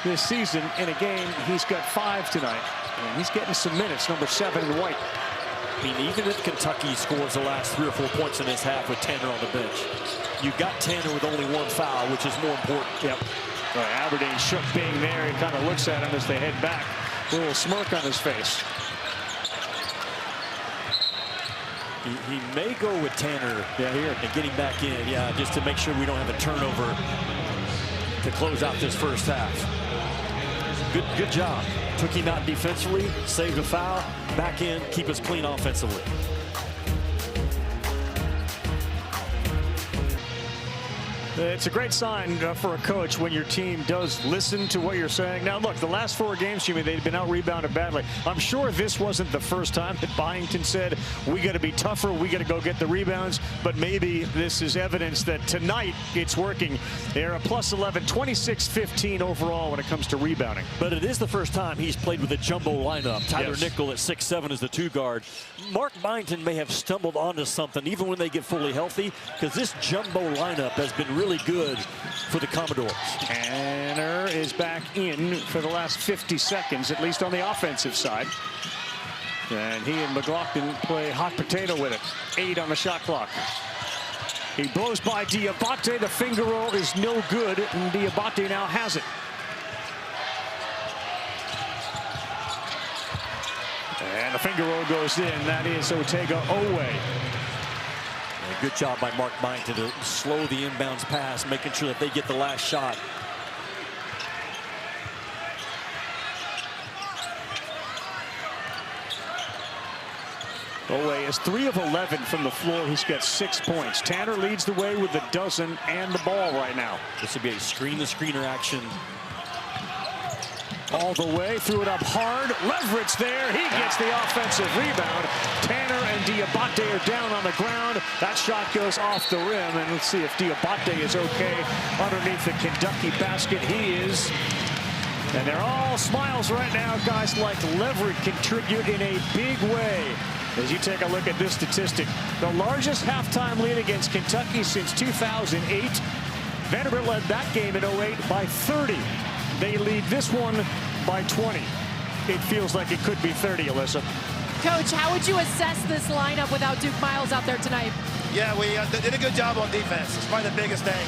this season in a game. He's got 5 tonight, and he's getting some minutes. Number 7 in white. I mean, even if Kentucky scores the last 3 or 4 points in this half with Tanner on the bench, you got Tanner with only 1 foul, which is more important. Yep. Aberdeen shook Bing there. He kind of looks at him as they head back. A little smirk on his face. He may go with Tanner here and getting back in. Yeah, just to make sure we don't have a turnover to close out this first half. Good job. Took him out defensively, saved a foul, back in, keep us clean offensively. It's a great sign for a coach when your team does listen to what you're saying. Now, look, the last 4 games, Jimmy, they've been out-rebounded badly. I'm sure this wasn't the first time that Bington said, we got to be tougher, we got to go get the rebounds, but maybe this is evidence that tonight it's working. They're a plus 11, 26-15 overall when it comes to rebounding. But it is the first time he's played with a jumbo lineup. Tyler Nickel at 6'7" as the 2 guard. Mark Bington may have stumbled onto something even when they get fully healthy, because this jumbo lineup has been really good for the Commodores. Tanner is back in for the last 50 seconds, at least on the offensive side. And he and McLaughlin play hot potato with it. 8 on the shot clock. He blows by Dioubate. The finger roll is no good, and Dioubate now has it. And the finger roll goes in. That is Oweh. Good job by Mark Bington to slow the inbounds pass, making sure that they get the last shot. Oweh is 3 of 11 from the floor. He's got 6 points. Tanner leads the way with a dozen and the ball right now. This would be a screen-to-screener action. All the way, threw it up hard. Leverage there. He gets the offensive rebound. Tanner and Dioubate are down on the ground. That shot goes off the rim. And let's see if Dioubate is okay underneath the Kentucky basket. He is. And they're all smiles right now. Guys like Leverett contribute in a big way. As you take a look at this statistic, the largest halftime lead against Kentucky since 2008. Vanderbilt led that game in 08 by 30. They lead this one by 20. It feels like it could be 30, Alyssa. Coach, how would you assess this lineup without Duke Miles out there tonight? Yeah, we did a good job on defense. It's probably the biggest thing.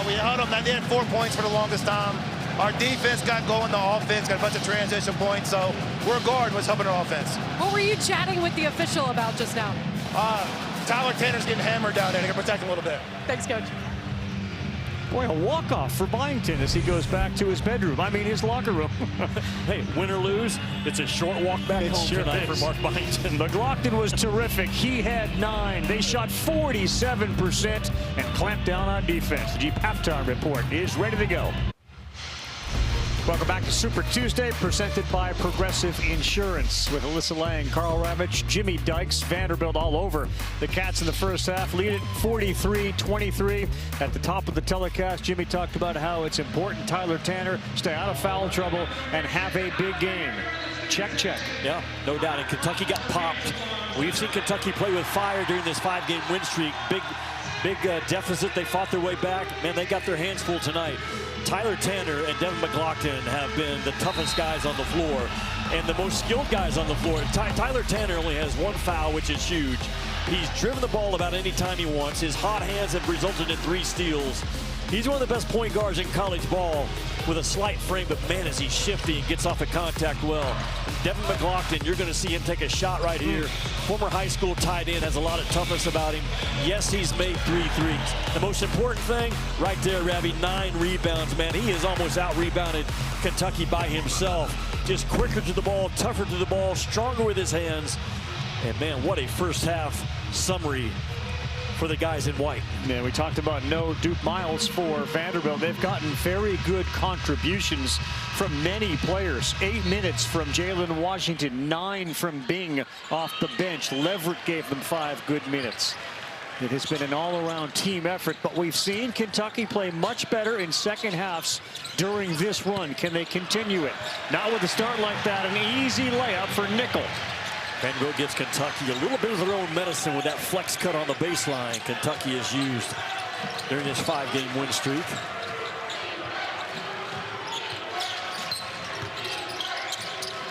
We held them. They had 4 points for the longest time. Our defense got going. The offense got a bunch of transition points. So we're guard was helping our offense. What were you chatting with the official about just now? Tyler Tanner's getting hammered down there. They're going to protect him a little bit. Thanks, Coach. Boy, a walk-off for Bington as he goes back to his bedroom. I mean, his locker room. Hey, win or lose, it's a short walk back home tonight for Mark Bington. McLaughlin was terrific. He had 9. They shot 47% and clamped down on defense. The Jeep halftime report is ready to go. Welcome back to Super Tuesday, presented by Progressive Insurance with Alyssa Lang, Carl Ravitch, Jimmy Dykes, Vanderbilt all over. The Cats in the first half lead it 43-23. At the top of the telecast, Jimmy talked about how it's important Tyler Tanner stay out of foul trouble and have a big game. Check, check. Yeah, no doubt. And Kentucky got popped. We've seen Kentucky play with fire during this 5-game win streak. Big deficit. They fought their way back. Man, they got their hands full tonight. Tyler Tanner and Devin McLaughlin have been the toughest guys on the floor and the most skilled guys on the floor. Tyler Tanner only has 1 foul, which is huge. He's driven the ball about any time he wants. His hot hands have resulted in 3 steals. He's one of the best point guards in college ball with a slight frame, but man, is he shifty and gets off at contact well. Devin McLaughlin, you're going to see him take a shot right here. Former high school tight end, has a lot of toughness about him. Yes, he's made 3 threes. The most important thing, right there, Ravi, 9 rebounds, man. He has almost out-rebounded Kentucky by himself. Just quicker to the ball, tougher to the ball, stronger with his hands. And man, what a first half summary for the guys in white. Yeah, we talked about no Duke Miles for Vanderbilt. They've gotten very good contributions from many players. 8 minutes from Jalen Washington, 9 from Bing off the bench. Leverett gave them 5 good minutes. It has been an all-around team effort, but we've seen Kentucky play much better in second halves during this run. Can they continue it? Not with a start like that. An easy layup for Nickel. Vanderbilt gives Kentucky a little bit of their own medicine with that flex cut on the baseline. Kentucky has used during this 5-game win streak.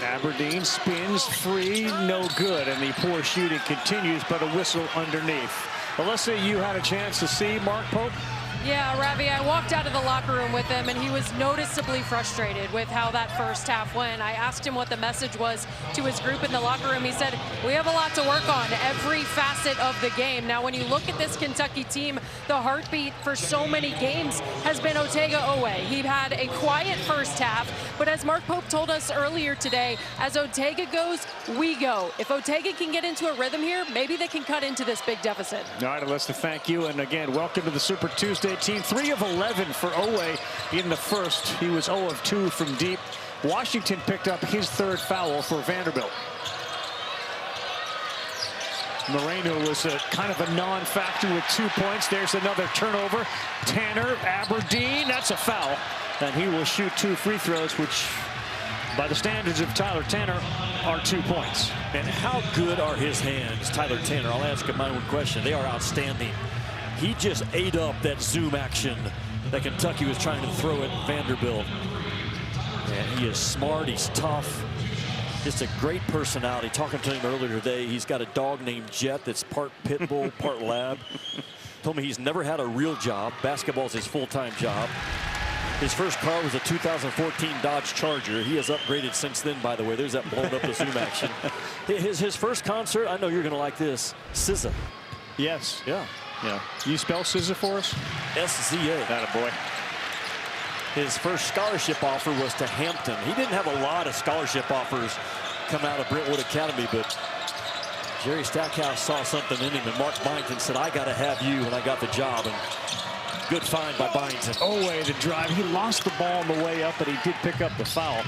Aberdeen spins free, no good, and the poor shooting continues, but a whistle underneath. Well, let's say you had a chance to see Mark Pope. Yeah, Ravi, I walked out of the locker room with him, and he was noticeably frustrated with how that first half went. I asked him what the message was to his group in the locker room. He said, we have a lot to work on, every facet of the game. Now, when you look at this Kentucky team, the heartbeat for so many games has been Oweh. He had a quiet first half, but as Mark Pope told us earlier today, as Otega goes, we go. If Otega can get into a rhythm here, maybe they can cut into this big deficit. All right, Alyssa, thank you. And again, welcome to the Super Tuesday team. 3 of 11 for Oweh in the first. He was 0 of 2 from deep. Washington picked up his 3rd foul for Vanderbilt. Moreno was kind of a non-factor with 2 points. There's another turnover. Tanner, Aberdeen, that's a foul. And he will shoot 2 free throws, which by the standards of Tyler Tanner are 2 points. And how good are his hands, Tyler Tanner? I'll ask him my own question. They are outstanding. He just ate up that zoom action that Kentucky was trying to throw at Vanderbilt. And he is smart, he's tough. Just a great personality. Talking to him earlier today, he's got a dog named Jet that's part pit bull, part lab. Told me he's never had a real job. Basketball's his full-time job. His first car was a 2014 Dodge Charger. He has upgraded since then, by the way. There's that blown up the zoom action. His first concert, I know you're going to like this, SZA. Yes. Yeah. Yeah. You spell SZA for us? S-Z-A. Attaboy. His first scholarship offer was to Hampton. He didn't have a lot of scholarship offers come out of Brentwood Academy, but Jerry Stackhouse saw something in him, and Mark Bington said, I got to have you, and I got the job. And good find by Bington. Oweh the drive. He lost the ball on the way up, but he did pick up the foul.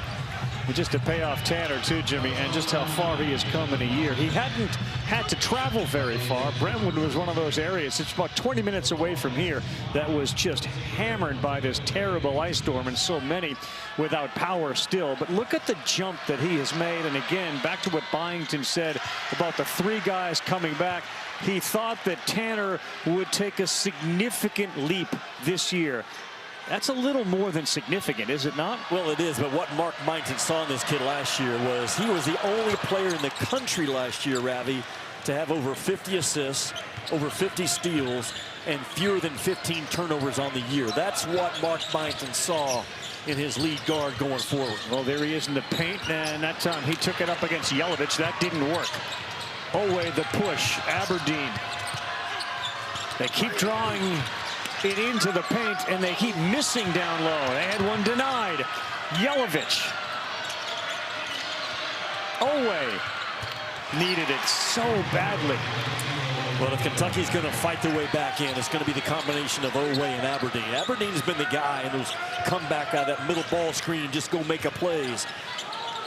And just to pay off Tanner, too, Jimmy, and just how far he has come in a year. He hadn't had to travel very far. Brentwood was one of those areas. It's about 20 minutes away from here that was just hammered by this terrible ice storm, and so many without power still. But look at the jump that he has made. And again, back to what Bington said about the 3 guys coming back. He thought that Tanner would take a significant leap this year. That's a little more than significant, is it not? Well, it is, but what Mark Bington saw in this kid last year was he was the only player in the country last year, Ravi, to have over 50 assists, over 50 steals, and fewer than 15 turnovers on the year. That's what Mark Bington saw in his lead guard going forward. Well, there he is in the paint, and that time he took it up against Jelavic. That didn't work. Oweh the push, Aberdeen. They keep drawing it into the paint, and they keep missing down low. They had one denied. Jelavic. Oweh needed it so badly. Well, if Kentucky's going to fight their way back in, it's going to be the combination of Oweh and Aberdeen. Aberdeen's been the guy in those comeback out of that middle ball screen and just go make a plays,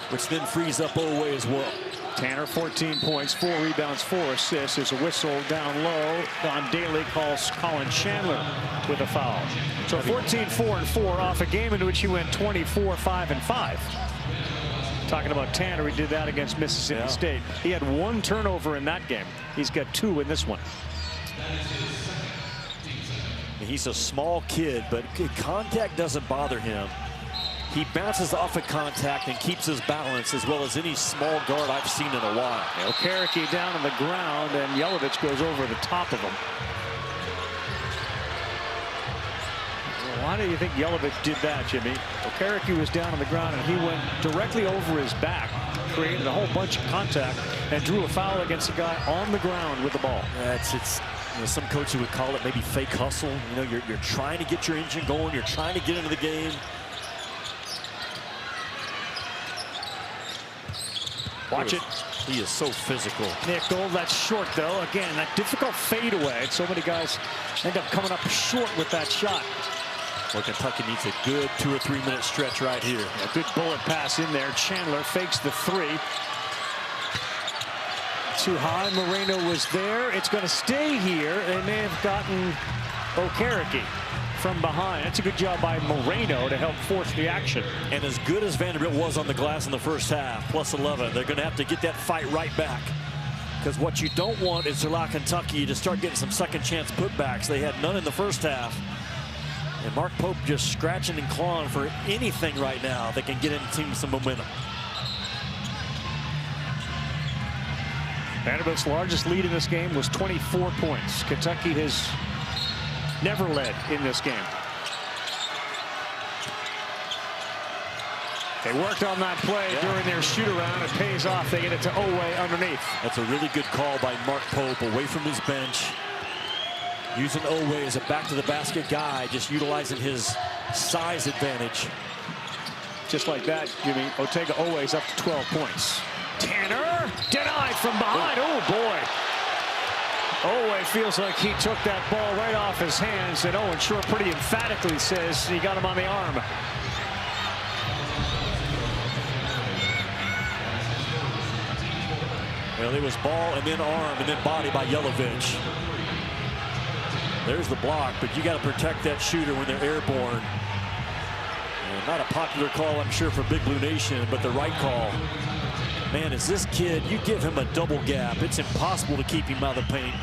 which then frees up Oweh as well. Tanner, 14 points, 4 rebounds, 4 assists. There's a whistle down low. Don Daly calls Colin Chandler with a foul. So 14, 4, and 4 off a game in which he went 24, 5, and 5. Talking about Tanner, he did that against Mississippi State. He had 1 turnover in that game. He's got 2 in this one. He's a small kid, but contact doesn't bother him. He bounces off of contact and keeps his balance as well as any small guard I've seen in a while. Okereke down on the ground, and Jelavic goes over the top of him. Well, why do you think Jelavic did that, Jimmy? Okereke was down on the ground, and he went directly over his back, created a whole bunch of contact, and drew a foul against a guy on the ground with the ball. You know, some coaches would call it maybe fake hustle. You know, you're trying to get your engine going. You're trying to get into the game. Watch it. He is so physical. Nickel, that's short though. Again, that difficult fadeaway. So many guys end up coming up short with that shot. Well, Kentucky needs a good 2 or 3 minute stretch right here. A good bullet pass in there. Chandler fakes the 3. Too high. Moreno was there. It's going to stay here. They may have gotten Okereke from behind. That's a good job by Moreno to help force the action. And as good as Vanderbilt was on the glass in the first half, plus 11, they're going to have to get that fight right back. Because what you don't want is to allow Kentucky to start getting some second chance putbacks. They had none in the first half. And Mark Pope just scratching and clawing for anything right now that can get into team some momentum. Vanderbilt's largest lead in this game was 24 points. Kentucky has never led in this game. They worked on that play during their shoot-around. It pays off. They get it to Oweh underneath. That's a really good call by Mark Pope away from his bench. Using Oweh as a back-to-the-basket guy, just utilizing his size advantage. Just like that, Jimmy, Otega Oweh's up to 12 points. Tanner denied from behind. Oh, boy. Oweh feels like he took that ball right off his hands, and Owen Shore pretty emphatically says he got him on the arm. Well, it was ball and then arm and then body by Jelavic. There's the block, but you got to protect that shooter when they're airborne. And not a popular call, I'm sure, for Big Blue Nation, but the right call. Man, is this kid, you give him a double gap, it's impossible to keep him out of the paint.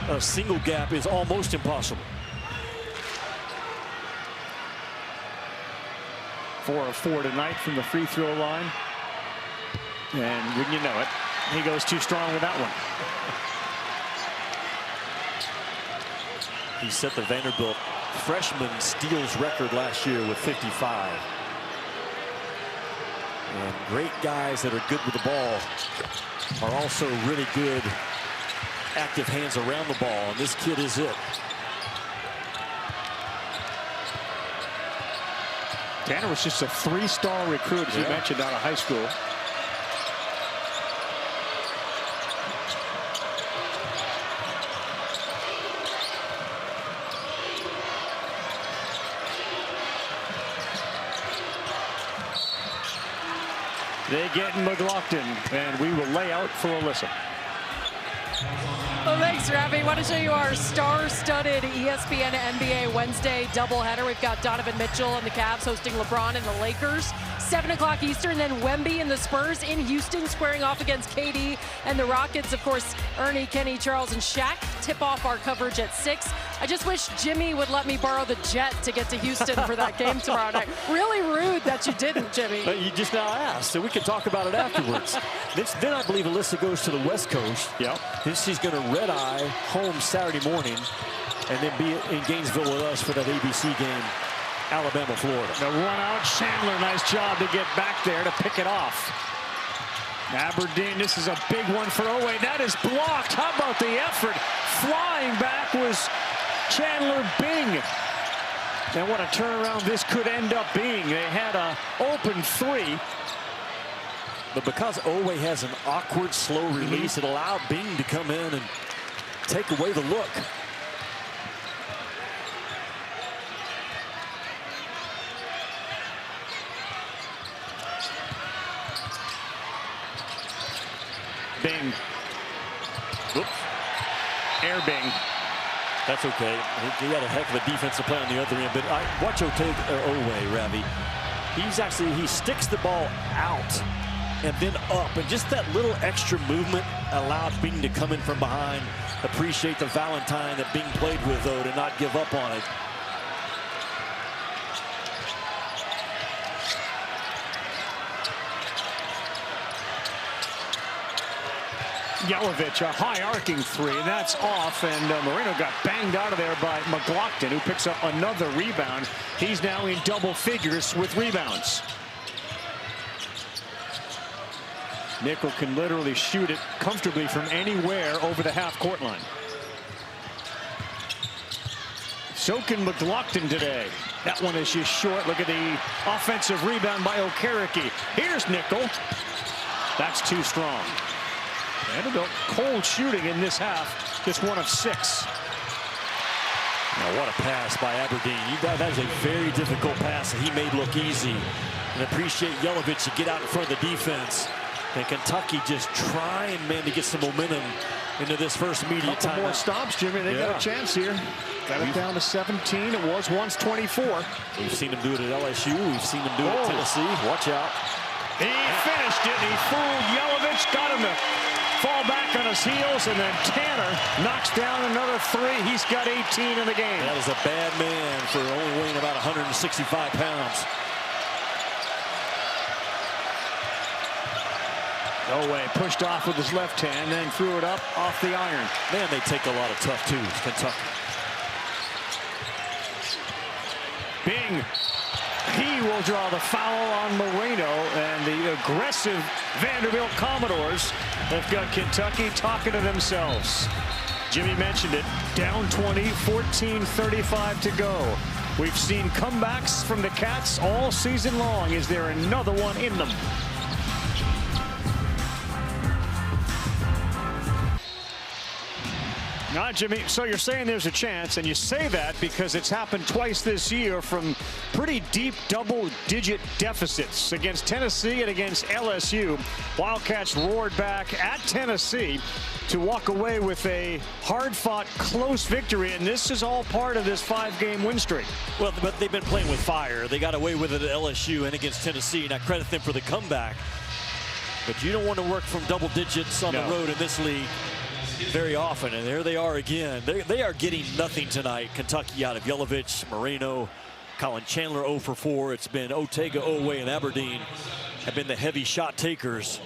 A single gap is almost impossible. 4 of 4 tonight from the free throw line. And wouldn't you know it, he goes too strong with that one. He set the Vanderbilt freshman steals record last year with 55. And great guys that are good with the ball are also really good active hands around the ball, and this kid is it. Tanner was just a 3-star recruit, as you mentioned, out of high school. They get McLaughlin, and we will lay out for Alyssa. Well, thanks, Ravi. I want to show you our star-studded ESPN NBA Wednesday doubleheader. We've got Donovan Mitchell and the Cavs hosting LeBron and the Lakers. 7 o'clock Eastern, then Wemby and the Spurs in Houston squaring off against KD and the Rockets. Of course, Ernie, Kenny, Charles, and Shaq tip off our coverage at 6. I just wish Jimmy would let me borrow the jet to get to Houston for that game tomorrow night. Really rude that you didn't, Jimmy. But you just now asked, so we can talk about it afterwards. Then I believe Alyssa goes to the West Coast. Yep. Then she's going to red-eye home Saturday morning and then be in Gainesville with us for that ABC game, Alabama, Florida. The run out, Chandler, nice job to get back there to pick it off. Aberdeen, this is a big one for Oweh. That is blocked. How about the effort? Flying back was Chandler Bing. And what a turnaround this could end up being. They had an open 3. But because Oweh has an awkward, slow release, it allowed Bing to come in and take away the look. Bing. Oops. Air Bing. That's okay. He had a heck of a defensive play on the other end. But watch Oweh, Ravi. He sticks the ball out and then up. And just that little extra movement allowed Bing to come in from behind. Appreciate the Valentine that Bing played with, though, to not give up on it. Jelavic, a high arcing 3, and that's off, and Moreno got banged out of there by McLaughlin, who picks up another rebound. He's now in double figures with rebounds. Nickel can literally shoot it comfortably from anywhere over the half-court line. So can McLaughlin today. That one is just short. Look at the offensive rebound by Okereke. Here's Nickel. That's too strong. Vanderbilt cold shooting in this half, just 1 of 6. Now what a pass by Aberdeen. That is a very difficult pass that he made look easy. And appreciate Jelavic to get out in front of the defense. And Kentucky just trying, man, to get some momentum into this first immediate time. More stops, Jimmy. They got a chance here. Got it down to 17. It was once 24. We've seen him do it at LSU. We've seen him do it at Tennessee. Watch out. He finished it. He fooled Jelavic, got him to fall back on his heels, and then Tanner knocks down another 3. He's got 18 in the game. That is a bad man for only weighing about 165 pounds. Oweh pushed off with his left hand, then threw it up off the iron. Man, they take a lot of tough twos, Kentucky. Bing. He will draw the foul on Moreno, and the aggressive Vanderbilt Commodores have got Kentucky talking to themselves. Jimmy mentioned it. Down 20, 14:35 to go. We've seen comebacks from the Cats all season long. Is there another one in them? All right, Jimmy, so you're saying there's a chance, and you say that because it's happened twice this year from pretty deep double-digit deficits against Tennessee and against LSU. Wildcats roared back at Tennessee to walk away with a hard-fought, close victory, and this is all part of this 5-game win streak. Well, but they've been playing with fire. They got away with it at LSU and against Tennessee, and I credit them for the comeback. But you don't want to work from double digits on the road in this league very often, and there they are again. They are getting nothing tonight. Kentucky out of Jelavic, Moreno, Colin Chandler 0 for 4. It's been Ortega, Oweh, and Aberdeen have been the heavy shot takers.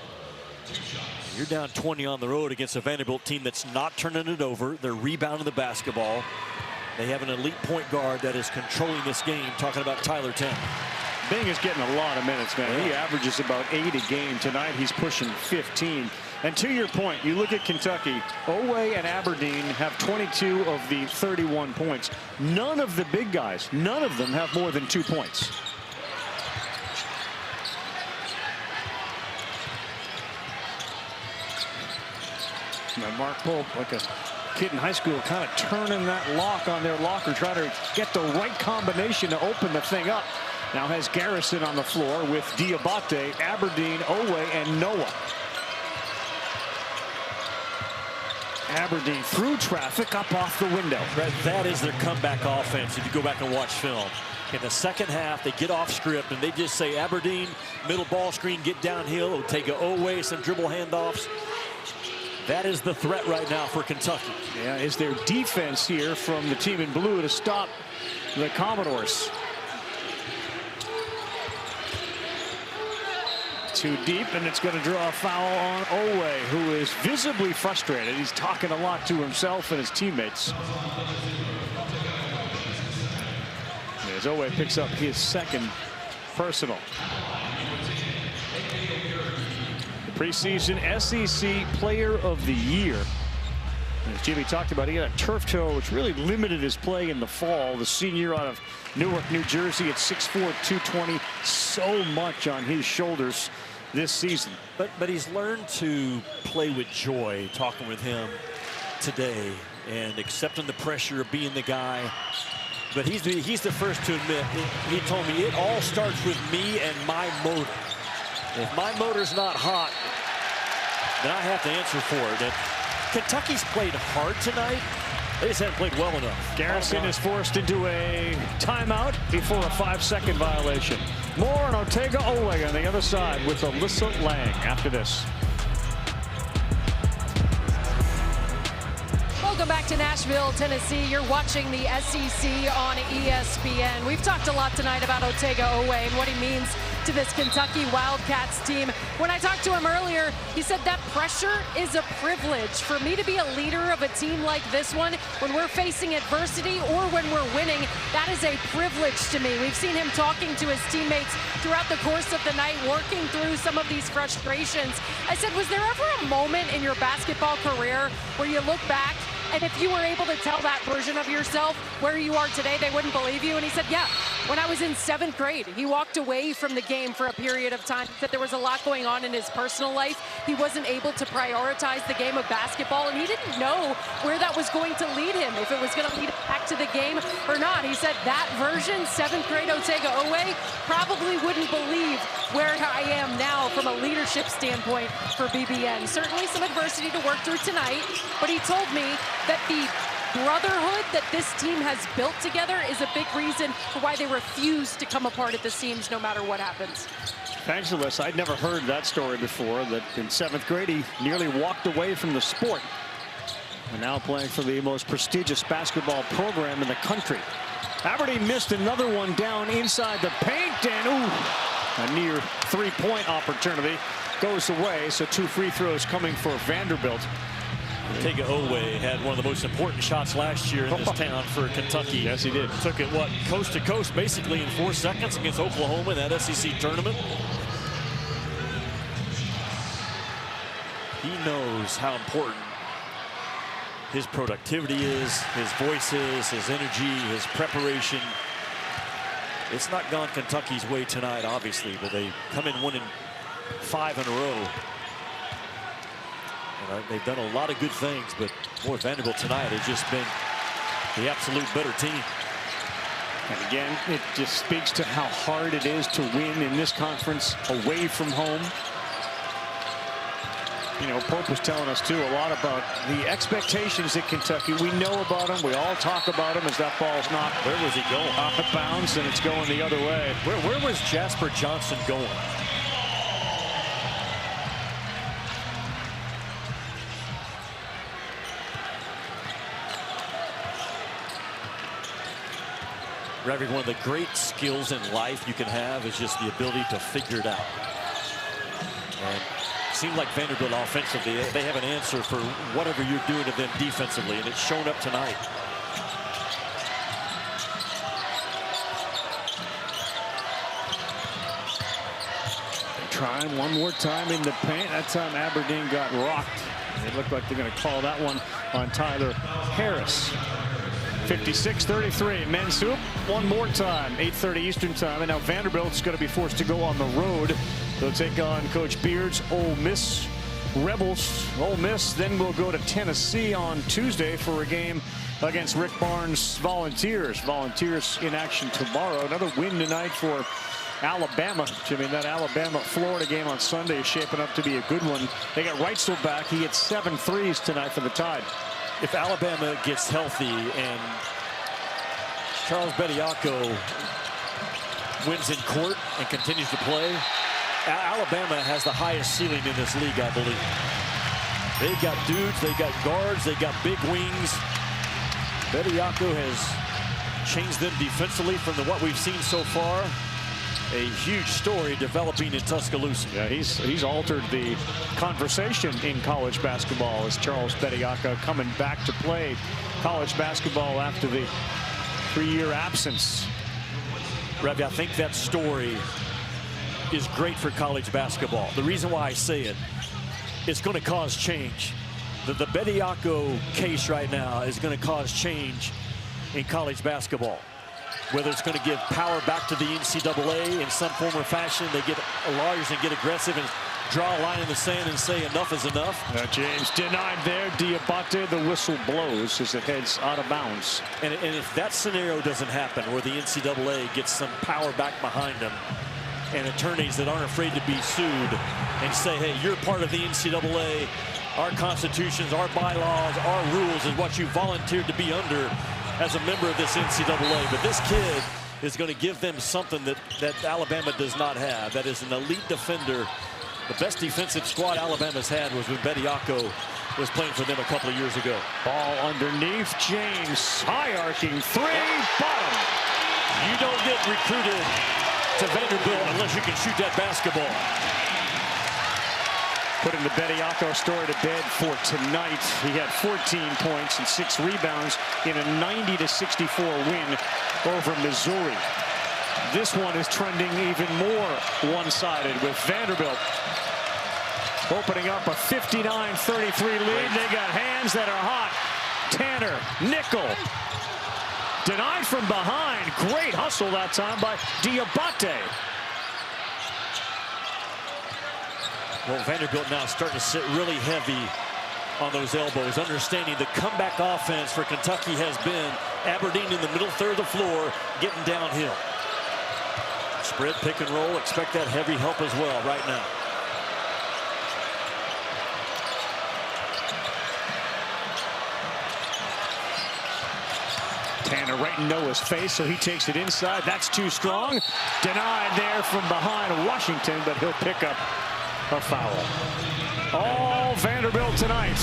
You're down 20 on the road against a Vanderbilt team that's not turning it over. They're rebounding the basketball. They have an elite point guard that is controlling this game. Talking about Tyler 10. Bing is getting a lot of minutes, man. He averages about 8 a game. Tonight he's pushing 15. And to your point, you look at Kentucky, Oweh and Aberdeen have 22 of the 31 points. None of the big guys, none of them have more than 2 points. Now Mark Pope, like a kid in high school, kind of turning that lock on their locker, trying to get the right combination to open the thing up. Now has Garrison on the floor with Dioubate, Aberdeen, Oweh, and Noah. Aberdeen through traffic up off the window. That is their comeback offense if you go back and watch film. In the second half, they get off script and they just say Aberdeen, middle ball screen, get downhill, take a Oweh, some dribble handoffs. That is the threat right now for Kentucky. Yeah, is there defense here from the team in blue to stop the Commodores? Too deep, and it's going to draw a foul on Oweh, who is visibly frustrated. He's talking a lot to himself and his teammates. As Oweh picks up his second personal. The preseason SEC Player of the Year. As Jimmy talked about, he had a turf toe, which really limited his play in the fall. The senior out of Newark, New Jersey at 6'4", 220. So much on his shoulders this season. But he's learned to play with joy, talking with him today and accepting the pressure of being the guy. But he's the first to admit, he told me, it all starts with me and my motor. If my motor's not hot, then I have to answer for it. And Kentucky's played hard tonight. They just haven't played well enough. Garrison is forced into a timeout before a 5-second violation. More on Ortega Oweh on the other side with Alyssa Lang after this. Welcome back to Nashville, Tennessee. You're watching the SEC on ESPN. We've talked a lot tonight about Ortega Oweh and what he means to this Kentucky Wildcats team. When I talked to him earlier, he said that pressure is a privilege. For me to be a leader of a team like this one, when we're facing adversity or when we're winning, that is a privilege to me. We've seen him talking to his teammates throughout the course of the night, working through some of these frustrations. I said, was there ever a moment in your basketball career where you look back and if you were able to tell that version of yourself where you are today, they wouldn't believe you? And he said, yeah, when I was in 7th grade, he walked away from the game for a period of time. He said there was a lot going on in his personal life. He wasn't able to prioritize the game of basketball, and he didn't know where that was going to lead him, if it was going to lead him back to the game or not. He said that version, 7th grade Ortega Oweh, probably wouldn't believe where I am now from a leadership standpoint for BBN. Certainly some adversity to work through tonight, but he told me that the brotherhood that this team has built together is a big reason for why they refuse to come apart at the seams no matter what happens. Thanks, Alyssa. I'd never heard that story before, that in 7th grade he nearly walked away from the sport. And now playing for the most prestigious basketball program in the country. Aberdeen missed another one down inside the paint, and a near 3-point opportunity goes away. So 2 free throws coming for Vanderbilt. Oweh had one of the most important shots last year in this town for Kentucky. Yes, he did. Took it, what, coast to coast, basically in 4 seconds against Oklahoma in that SEC tournament. He knows how important his productivity is, his voice is, his energy, his preparation. It's not gone Kentucky's way tonight, obviously, but they come in winning 5 in a row. And they've done a lot of good things, but boy, Vanderbilt tonight has just been the absolute better team. And again, it just speaks to how hard it is to win in this conference away from home. You know, Pope was telling us, too, a lot about the expectations at Kentucky. We know about them. We all talk about them as that ball's knocked. Where was he going? Off of bounds, and it's going the other way. Where was Jasper Johnson going? Ravik, one of the great skills in life you can have is just the ability to figure it out. And it seems like Vanderbilt offensively, they have an answer for whatever you're doing to them defensively, and it's shown up tonight. Trying one more time in the paint. That time Aberdeen got rocked. It looked like they're going to call that one on Tyler Harris. 56-33 men's hoop. One more time, 8:30 Eastern time, and now Vanderbilt's going to be forced to go on the road. They'll take on Coach Beard's Ole Miss Rebels. Ole Miss then will go to Tennessee on Tuesday for a game against Rick Barnes' Volunteers. Volunteers in action tomorrow. Another win tonight for Alabama. Jimmy, that Alabama-Florida game on Sunday is shaping up to be a good one. They got Reitzel back. He hit 7 threes tonight for the Tide. If Alabama gets healthy and Charles Bediako wins in court and continues to play, Alabama has the highest ceiling in this league, I believe. They got dudes, they got guards, they got big wings. Bediako has changed them defensively from what we've seen so far. A huge story developing in Tuscaloosa. Yeah, he's altered the conversation in college basketball as Charles Bediako coming back to play college basketball after the 3-year absence. Ravi, I think that story is great for college basketball. The reason why I say it, it's going to cause change. The Bediako case right now is going to cause change in college basketball. Whether it's going to give power back to the NCAA in some form or fashion, they get large and get aggressive and draw a line in the sand and say enough is enough. James denied there. Dioubate, the whistle blows as it heads out of bounds. And if that scenario doesn't happen, where the NCAA gets some power back behind them, and attorneys that aren't afraid to be sued and say, hey, you're part of the NCAA, our constitutions, our bylaws, our rules is what you volunteered to be under as a member of this NCAA. But this kid is going to give them something that Alabama does not have. That is an elite defender. The best defensive squad Alabama's had was when Bediako was playing for them a couple of years ago. Ball underneath. James, high arcing three, bottom. You don't get recruited to Vanderbilt unless you can shoot that basketball. Putting the Bediako story to bed for tonight. He had 14 points and 6 rebounds in a 90-64 win over Missouri. This one is trending even more one-sided with Vanderbilt opening up a 59-33 lead. They got hands that are hot. Tanner, nickel. Denied from behind. Great hustle that time by Dioubate. Well, Vanderbilt now starting to sit really heavy on those elbows, understanding the comeback offense for Kentucky has been Aberdeen in the middle third of the floor, getting downhill. Spread, pick and roll, expect that heavy help as well right now. Tanner right in Noah's face, so he takes it inside. That's too strong. Denied there from behind Washington, but he'll pick up a foul. All Vanderbilt tonight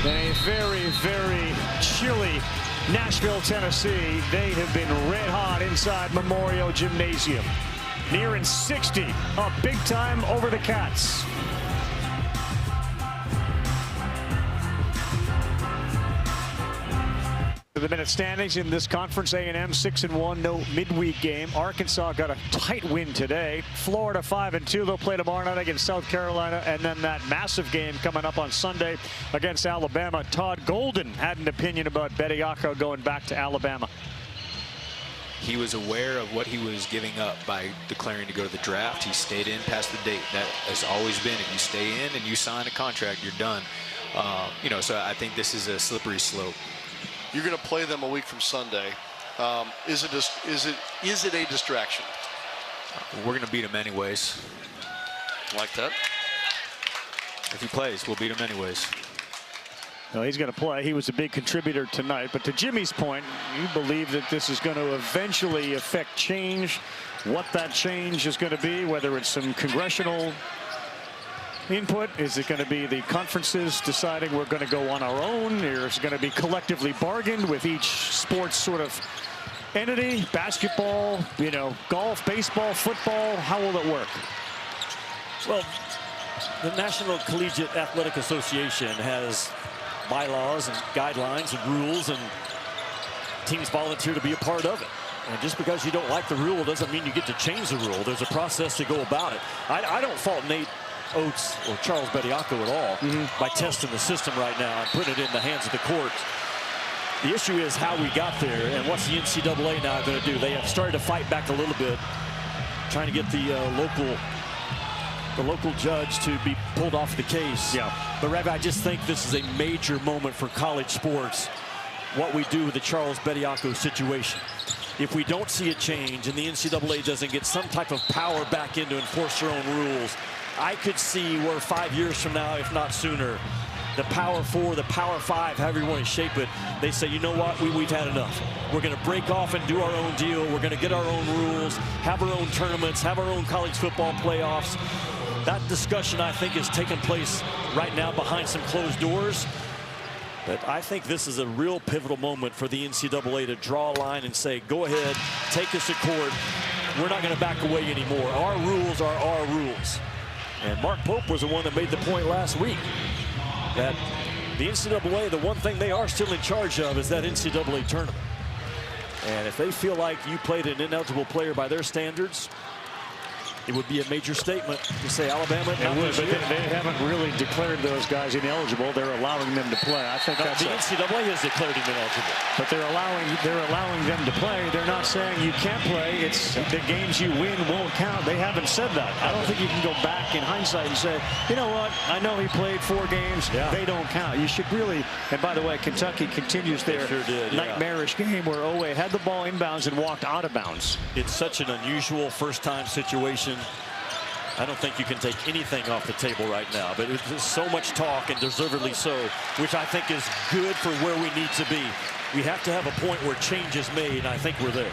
in a very, very chilly Nashville, Tennessee. They have been red hot inside Memorial Gymnasium. Nearing 60, up big time over the Cats. The minute standings in this conference, A&M 6-1, no midweek game. Arkansas got a tight win today. Florida 5-2. They'll play tomorrow night against South Carolina, and then that massive game coming up on Sunday against Alabama. Todd Golden had an opinion about Bediako going back to Alabama. He was aware of what he was giving up by declaring to go to the draft. He stayed in past the date. That has always been, if you stay in and you sign a contract, you're done. You know, so I think this is a slippery slope. You're going to play them a week from Sunday. Is it a distraction? We're going to beat him anyways. Like that? If he plays, we'll beat him anyways. Well, he's going to play. He was a big contributor tonight. But to Jimmy's point, you believe that this is going to eventually affect change. What that change is going to be, whether it's some congressional input, is it going to be the conferences deciding we're going to go on our own, or is it going to be collectively bargained with each sports sort of entity? Basketball, you know, golf, baseball, football, how will it work? Well, the National Collegiate Athletic Association has bylaws and guidelines and rules, and teams volunteer to be a part of it. And just because you don't like the rule doesn't mean you get to change the rule. There's a process to go about it. I don't fault Nate Oates or Charles Bediako at all by testing the system right now and putting it in the hands of the courts. The issue is how we got there, and what's the NCAA now going to do? They have started to fight back a little bit, trying to get the local judge to be pulled off the case. Yeah. But Ravi, I just think this is a major moment for college sports, what we do with the Charles Bediako situation. If we don't see a change and the NCAA doesn't get some type of power back in to enforce their own rules, I could see where 5 years from now, if not sooner, the Power Four, the Power Five, however you want to shape it, they say, you know what, we've had enough. We're going to break off and do our own deal. We're going to get our own rules, have our own tournaments, have our own college football playoffs. That discussion, I think, is taking place right now behind some closed doors. But I think this is a real pivotal moment for the NCAA to draw a line and say, go ahead, take us to court. We're not going to back away anymore. Our rules are our rules. And Mark Pope was the one that made the point last week that the NCAA, the one thing they are still in charge of is that NCAA tournament. And if they feel like you played an ineligible player by their standards, it would be a major statement to say Alabama. But they haven't really declared those guys ineligible. They're allowing them to play. I think that's the NCAA has declared him ineligible. But they're allowing them to play. They're not saying you can't play. It's the games you win won't count. They haven't said that. I don't think you can go back in hindsight and say, you know what? I know he played 4 games. Yeah. They don't count. You should really. And by the way, Kentucky continues their nightmarish game where Oweh had the ball inbounds and walked out of bounds. It's such an unusual first-time situation. I don't think you can take anything off the table right now, but there's so much talk, and deservedly so, which I think is good for where we need to be. We have to have a point where change is made, and I think we're there.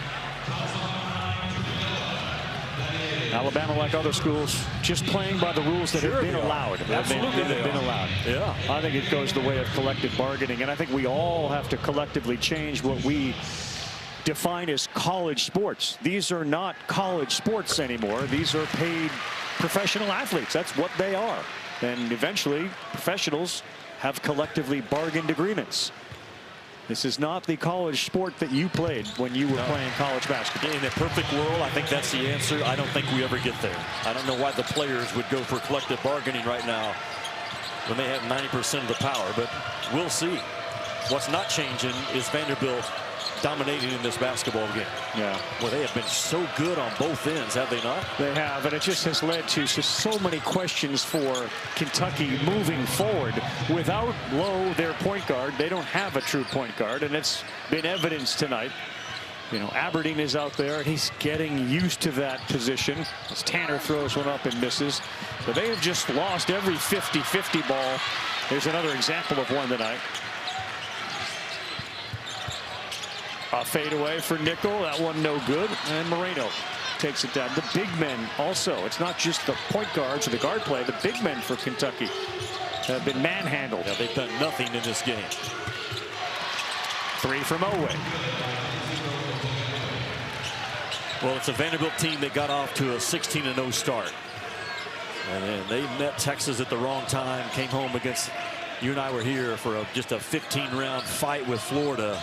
Alabama, like other schools, just playing by the rules that have been allowed. Absolutely, they've been allowed. Yeah. I think it goes the way of collective bargaining, and I think we all have to collectively change what we define as college sports. These are not college sports anymore. These are paid professional athletes. That's what they are. And eventually, professionals have collectively bargained agreements. This is not the college sport that you played when you were playing college basketball. In a perfect world, I think that's the answer. I don't think we ever get there. I don't know why the players would go for collective bargaining right now when they have 90% of the power, but we'll see. What's not changing is Vanderbilt dominating in this basketball game. Yeah. Well, they have been so good on both ends, have they not? They have, and it just has led to so many questions for Kentucky moving forward. Without Lowe, their point guard, they don't have a true point guard, and it's been evidenced tonight. You know, Aberdeen is out there, and he's getting used to that position as Tanner throws one up and misses. So they have just lost every 50-50 ball. There's another example of one tonight. A fadeaway for Nickel. That one no good. And Moreno takes it down. The big men also. It's not just the point guards or the guard play. The big men for Kentucky have been manhandled. Yeah, they've done nothing in this game. 3 from Oweh. Well, it's a Vanderbilt team that got off to a 16-0 start. And then they met Texas at the wrong time. Came home against, you and I were here for just a 15-round fight with Florida.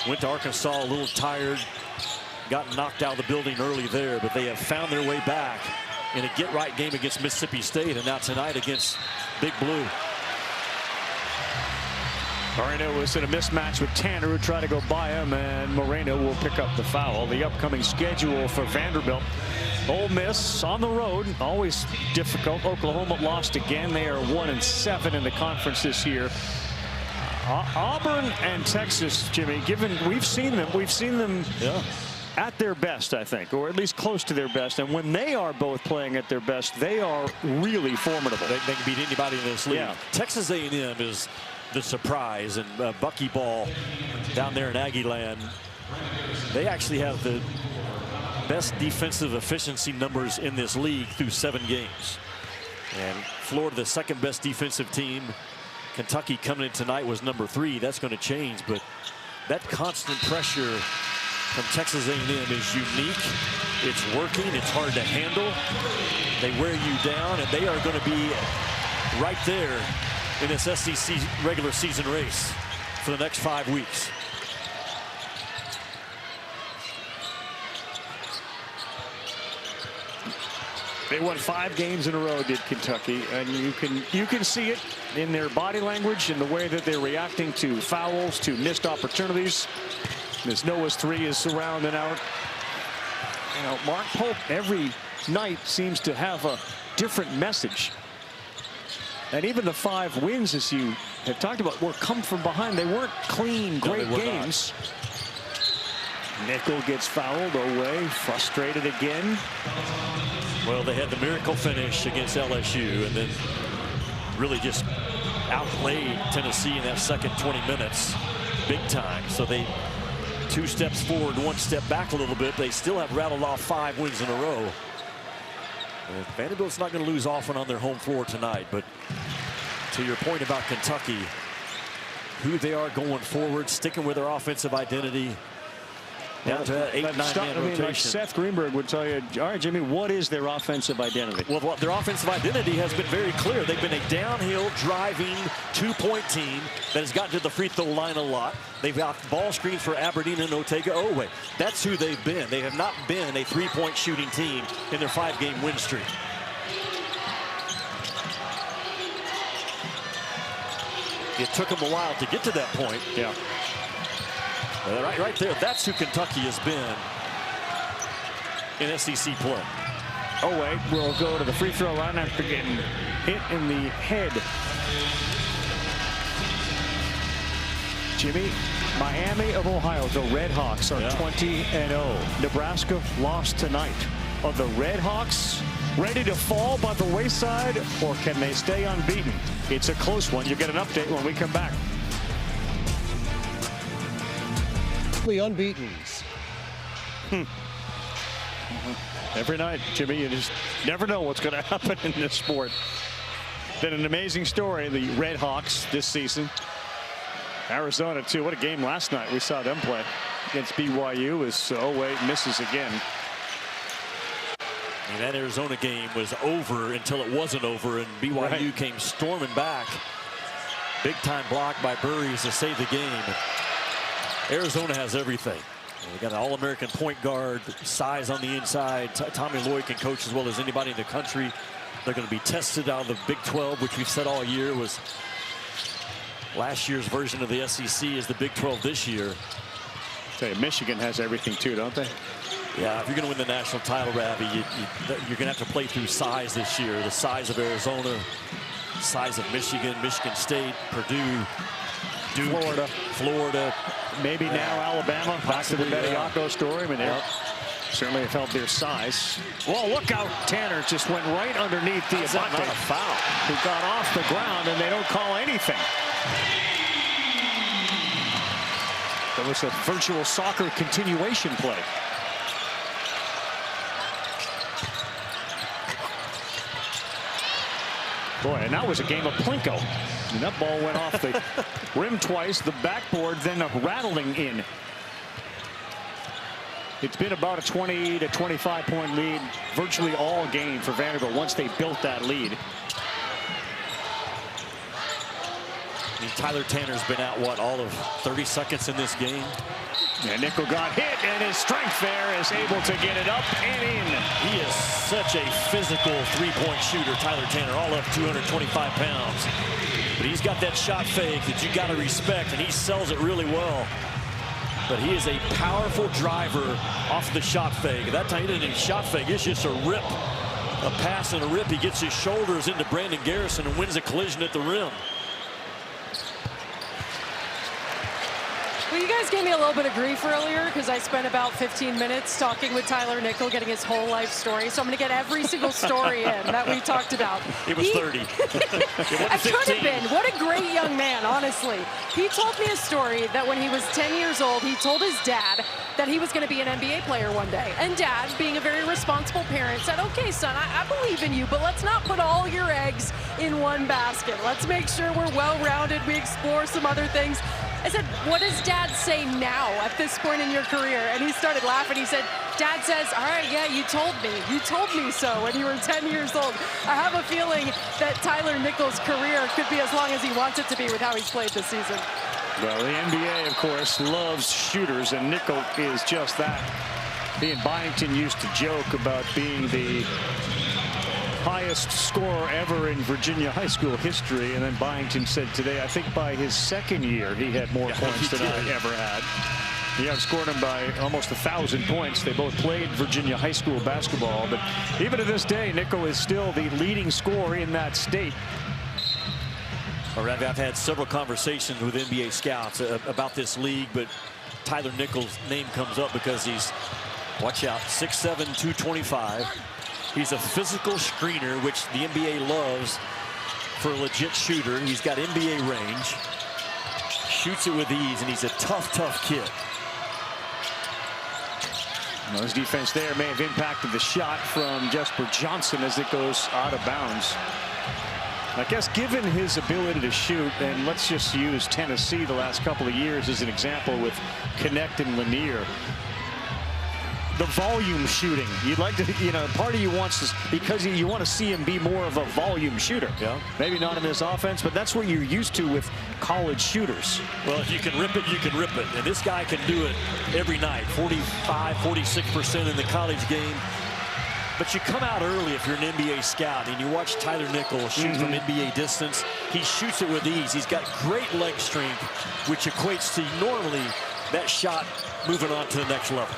Went to Arkansas a little tired. Got knocked out of the building early there, but they have found their way back in a get-right game against Mississippi State, and now tonight against Big Blue. Moreno was in a mismatch with Tanner, who tried to go by him, and Moreno will pick up the foul. The upcoming schedule for Vanderbilt: Ole Miss on the road, always difficult. Oklahoma lost again. They are 1-7 in the conference this year. Auburn and Texas, Jimmy, given we've seen them at their best, I think, or at least close to their best. And when they are both playing at their best, they are really formidable. They can beat anybody in this league. Yeah. Texas A&M is the surprise, and Buckyball down there in Aggie land, they actually have the best defensive efficiency numbers in this league through 7 games. And Florida, the second best defensive team. Kentucky coming in tonight was number 3. That's going to change, but that constant pressure from Texas A&M is unique. It's working. It's hard to handle. They wear you down, and they are going to be right there in this SEC regular season race for the next 5 weeks. They won 5 games in a row, did Kentucky, and you can see it in their body language, in the way that they're reacting to fouls, to missed opportunities. As Noah's 3 is surrounding out. You know, Mark Pope every night seems to have a different message. And even the 5 wins, as you have talked about, were come from behind. They weren't clean, great games. Nickel gets fouled. Oweh frustrated again. Well, they had the miracle finish against LSU, and then really just outplayed Tennessee in that second 20 minutes big time. So they 2 steps forward, 1 step back a little bit. They still have rattled off 5 wins in a row. And Vanderbilt's not going to lose often on their home floor tonight, but to your point about Kentucky, who they are going forward, sticking with their offensive identity. Down to that 8-9-man rotation. Like Seth Greenberg would tell you, all right, Jimmy, what is their offensive identity? Well, their offensive identity has been very clear. They've been a downhill driving 2-point team that has gotten to the free throw line a lot. They've got ball screens for Aberdeen and Otega Oweh. That's who they've been. They have not been a 3-point shooting team in their 5-game win streak. It took them a while to get to that point. Yeah. Right there, that's who Kentucky has been in SEC play. Oweh will go to the free throw line after getting hit in the head. Jimmy, Miami of Ohio, the Red Hawks are 20-0. Nebraska lost tonight. Are the Red Hawks ready to fall by the wayside, or can they stay unbeaten? It's a close one. You'll get an update when we come back. Unbeatens. Every night, Jimmy, you just never know what's going to happen in this sport. Been an amazing story, the Red Hawks this season. Arizona, too. What a game last night we saw them play against BYU as Oweh misses again. And that Arizona game was over until it wasn't over, and BYU came storming back. Big time block by Burries to save the game. Arizona has everything. They got an All-American point guard, size on the inside. Tommy Lloyd can coach as well as anybody in the country. They're going to be tested out of the Big 12, which we've said all year was last year's version of the SEC is the Big 12 this year. Tell you, Michigan has everything too, don't they? Yeah, if you're going to win the national title, Ravi, you're going to have to play through size this year. The size of Arizona, size of Michigan, Michigan State, Purdue, Duke, Florida. Maybe now Alabama. Back to the Bediako story. I mean, they certainly have held their size. Well, look out. Tanner just went right underneath Dioubate, not a foul, who got off the ground, and they don't call anything. That was a virtual soccer continuation play. Boy, and that was a game of Plinko. And that ball went off the rim twice, the backboard then rattling in. It's been about a 20 to 25 point lead virtually all game for Vanderbilt once they built that lead. I mean, Tyler Tanner's been out, what, all of 30 seconds in this game? And Nickel got hit, and his strength there is able to get it up and in. He is such a physical three-point shooter, Tyler Tanner, all up 225 pounds. But he's got that shot fake that you got to respect, and he sells it really well. But he is a powerful driver off the shot fake. At that time, he didn't even shot fake. It's just a rip, a pass and a rip. He gets his shoulders into Brandon Garrison and wins a collision at the rim. Well, you guys gave me a little bit of grief earlier because I spent about 15 minutes talking with Tyler Nickel, getting his whole life story. So I'm going to get every single story in that we talked about. It was 30. It could have been. What a great young man, honestly. He told me a story that when he was 10 years old, he told his dad that he was going to be an NBA player one day. And Dad, being a very responsible parent, said, okay, son, I believe in you, but let's not put all your eggs in one basket. Let's make sure we're well-rounded. We explore some other things. I said, what does Dad say now at this point in your career? And he started laughing. He said, Dad says, all right, yeah, you told me. You told me so when you were 10 years old. I have a feeling that Tyler Nickel's career could be as long as he wants it to be with how he's played this season. Well, the NBA, of course, loves shooters, and Nickel is just that. He and Bington used to joke about being the highest scorer ever in Virginia high school history, and then Bington said today, I think by his second year, he had more points than I ever had. He outscored him by almost 1,000 points. They both played Virginia high school basketball, but even to this day, Nickel is still the leading scorer in that state. I've had several conversations with NBA scouts about this league, but Tyler Nickel's name comes up because he's, watch out, 6'7", 225. He's a physical screener, which the NBA loves for a legit shooter. He's got NBA range, shoots it with ease, and he's a tough, tough kid. Well, his defense there may have impacted the shot from Jesper Johnson as it goes out of bounds. I guess given his ability to shoot, and let's just use Tennessee the last couple of years as an example with Connect and Lanier. The volume shooting, you'd like to, part of you wants to, because you want to see him be more of a volume shooter. Yeah. Maybe not in this offense, but that's what you're used to with college shooters. Well, if you can rip it, you can rip it. And this guy can do it every night, 45, 46% in the college game. But you come out early if you're an NBA scout and you watch Tyler Nickel shoot from NBA distance. He shoots it with ease. He's got great leg strength, which equates to normally that shot moving on to the next level.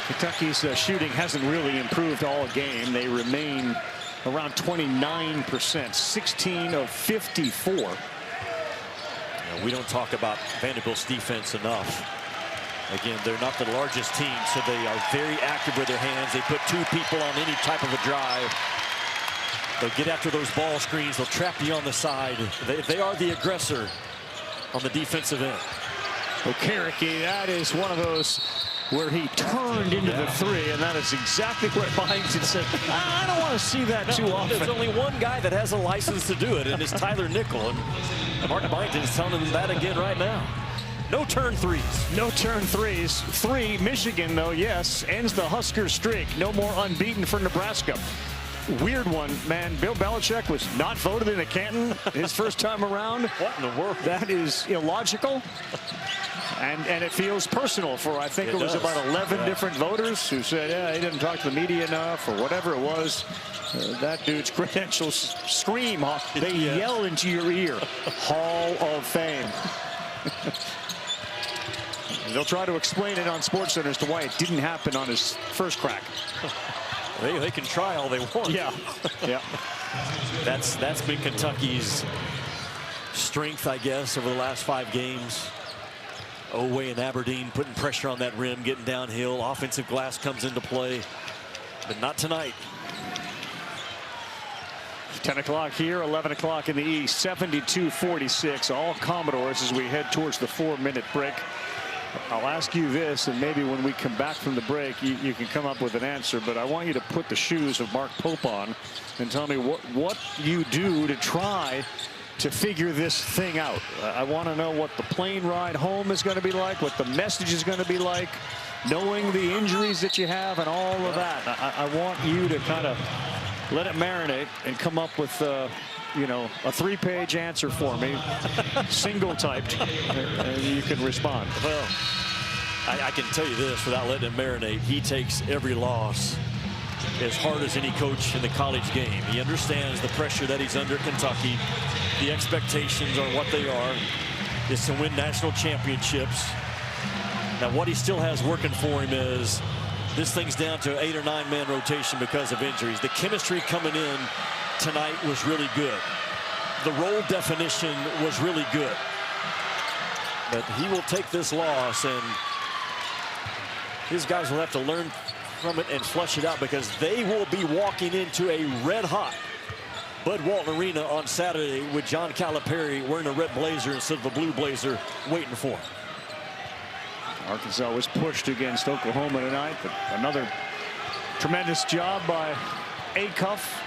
Kentucky's shooting hasn't really improved all game. They remain around 29%, 16 of 54. We don't talk about Vanderbilt's defense enough. Again, they're not the largest team, so they are very active with their hands. They put two people on any type of a drive. They'll get after those ball screens. They'll trap you on the side. They are the aggressor on the defensive end. Okereke, that is one of those where he turned into the three, and that is exactly what Bington said. I don't want to see that too often. There's only one guy that has a license to do it, and it's Tyler Nickel. And Mark Bington is telling him that again right now. No turn threes. No turn threes. 3, Michigan, though, yes, ends the Husker streak. No more unbeaten for Nebraska. Weird one, man. Bill Belichick was not voted into Canton his first time around. What in the world? That is illogical. And it feels personal for, I think it was about 11 different voters who said, yeah, he didn't talk to the media enough or whatever it was. That dude's credentials scream. They yell into your ear. Hall of Fame. They'll try to explain it on SportsCenter as to why it didn't happen on his first crack. They can try all they want. Yeah. Yeah. That's been Kentucky's strength, I guess, over the last 5 games. Oweh and Aberdeen putting pressure on that rim, getting downhill. Offensive glass comes into play, but not tonight. 10 o'clock here, 11 o'clock in the East, 72-46. All Commodores as we head towards the 4-minute break. I'll ask you this, and maybe when we come back from the break, you can come up with an answer, but I want you to put the shoes of Mark Pope on and tell me what you do to try to figure this thing out. I want to know what the plane ride home is going to be like, what the message is going to be like, knowing the injuries that you have and all of that. I want you to kind of let it marinate and come up with, you know, a 3-page answer for me, single typed, and you can respond. Well, I can tell you this without letting it marinate. He takes every loss as hard as any coach in the college game. He understands the pressure that he's under Kentucky. The expectations are what they are, is to win national championships. Now, what he still has working for him is this thing's down to 8 or 9 man rotation because of injuries. The chemistry coming in tonight was really good. The role definition was really good. But he will take this loss, and his guys will have to learn from it and flush it out, because they will be walking into a red-hot Bud Walton Arena on Saturday with John Calipari wearing a red blazer instead of a blue blazer waiting for him. Arkansas was pushed against Oklahoma tonight, but another tremendous job by Acuff.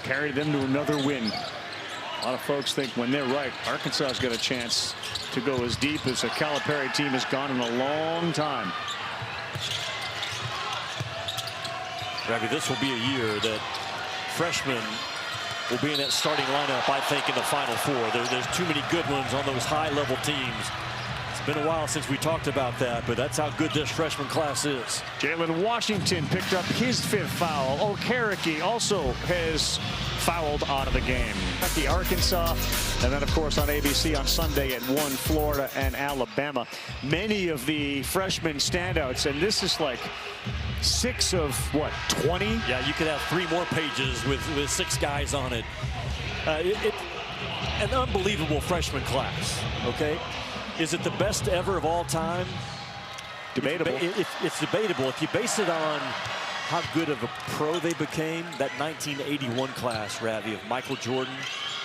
Carried them to another win. A lot of folks think when they're right, Arkansas's got a chance to go as deep as a Calipari team has gone in a long time. Ravi, this will be a year that freshmen will be in that starting lineup, I think, in the Final Four. There's too many good ones on those high-level teams. It's been a while since we talked about that, but that's how good this freshman class is. Jalen Washington picked up his 5th foul. Okereke also has fouled out of the game. The Arkansas, and then of course on ABC on Sunday at 1, Florida and Alabama. Many of the freshman standouts, and this is like 6 of what, 20? Yeah, you could have 3 more pages with 6 guys on it. An unbelievable freshman class. Okay, is it the best ever of all time? Debatable. It's debatable. If you base it on how good of a pro they became, that 1981 class, Ravi, of Michael Jordan,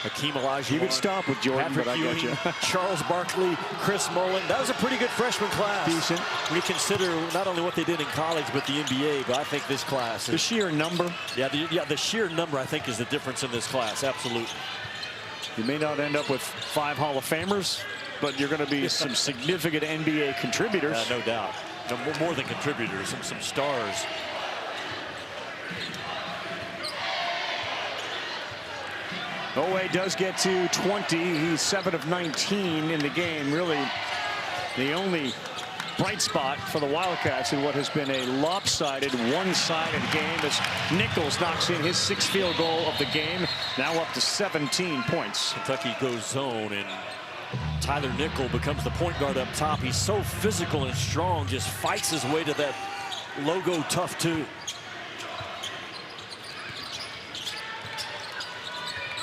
Hakeem Olajuwon. You could stop with Jordan, Patrick but I got Ewing, you. Charles Barkley, Chris Mullin. That was a pretty good freshman class. Decent. When you consider not only what they did in college, but the NBA. But I think this class is, the sheer number. Yeah, the sheer number, I think, is the difference in this class. Absolutely. You may not end up with 5 Hall of Famers, but you're going to be some significant NBA contributors. No doubt. No, more than contributors, some stars. Oweh does get to 20. He's 7 of 19 in the game. Really the only bright spot for the Wildcats in what has been a lopsided, one-sided game, as Nichols knocks in his 6th field goal of the game, now up to 17 points. Kentucky goes zone, and Tyler Nickel becomes the point guard up top. He's so physical and strong, just fights his way to that logo tough 2.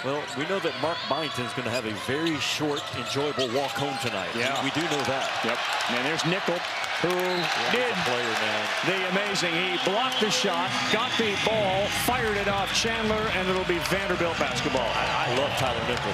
Well, we know that Mark Bington is going to have a very short, enjoyable walk home tonight. Yeah. We do know that. Yep. And there's Nickel, who did the amazing. He blocked the shot, got the ball, fired it off Chandler, and it'll be Vanderbilt basketball. I love Tyler Nickel.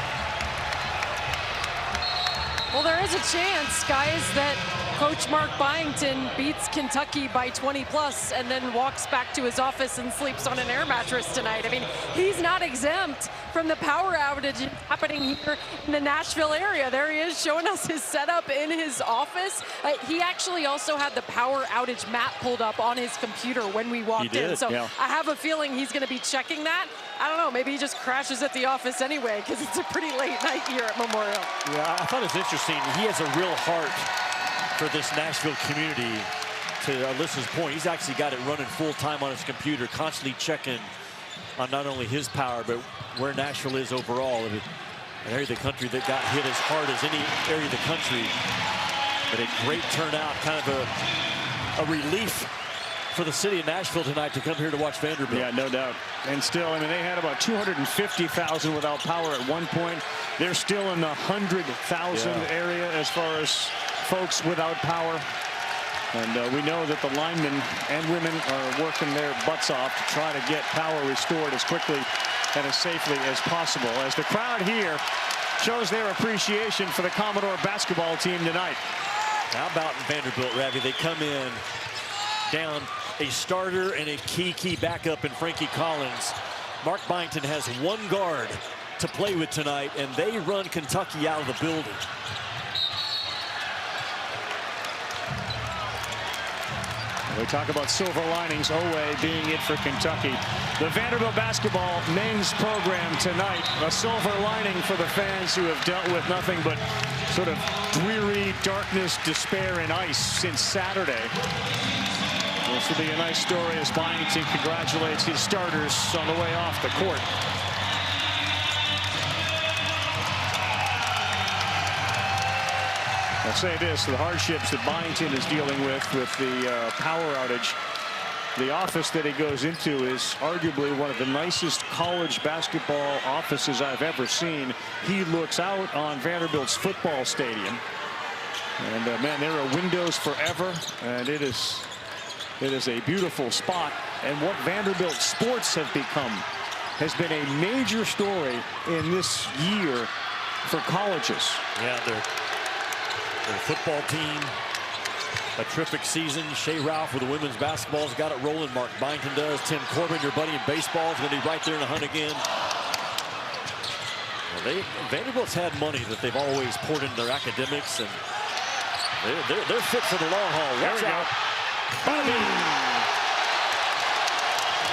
Well, there is a chance, guys, that Coach Mark Byington beats Kentucky by 20+ and then walks back to his office and sleeps on an air mattress tonight. I mean, he's not exempt from the power outage happening here in the Nashville area. There he is showing us his setup in his office. He actually also had the power outage map pulled up on his computer when we walked in. So yeah. I have a feeling he's going to be checking that. I don't know, maybe he just crashes at the office anyway, because it's a pretty late night here at Memorial. Yeah, I thought it was interesting. He has a real heart for this Nashville community. To Alyssa's point, he's actually got it running full time on his computer, constantly checking on not only his power, but where Nashville is overall. An area of the country that got hit as hard as any area of the country. But a great turnout, kind of a relief for the city of Nashville tonight to come here to watch Vanderbilt. Yeah, no doubt. And still, I mean, they had about 250,000 without power at one point. They're still in the 100,000 area as far as folks without power. And we know that the linemen and women are working their butts off to try to get power restored as quickly and as safely as possible, as the crowd here shows their appreciation for the Commodore basketball team tonight. How about in Vanderbilt, Ravi? They come in down a starter and a key backup in Frankie Collins. Mark Byington has 1 guard to play with tonight, and they run Kentucky out of the building. We talk about silver linings. Oweh being it for Kentucky. The Vanderbilt basketball men's program tonight. A silver lining for the fans who have dealt with nothing but sort of dreary darkness, despair, and ice since Saturday. This will be a nice story as Bington congratulates his starters on the way off the court. I'll say this, the hardships that Bington is dealing with the power outage. The office that he goes into is arguably one of the nicest college basketball offices I've ever seen. He looks out on Vanderbilt's football stadium. And man, there are windows forever, and it is a beautiful spot. And what Vanderbilt sports have become has been a major story in this year for colleges. Yeah, their football team, a terrific season. Shea Ralph with the women's basketball's got it rolling. Mark Bington does. Tim Corbin, your buddy in baseball, is going to be right there in the hunt again. Well, Vanderbilt's had money that they've always poured into their academics, and they're fit for the long haul. Watch out. Bada Bing.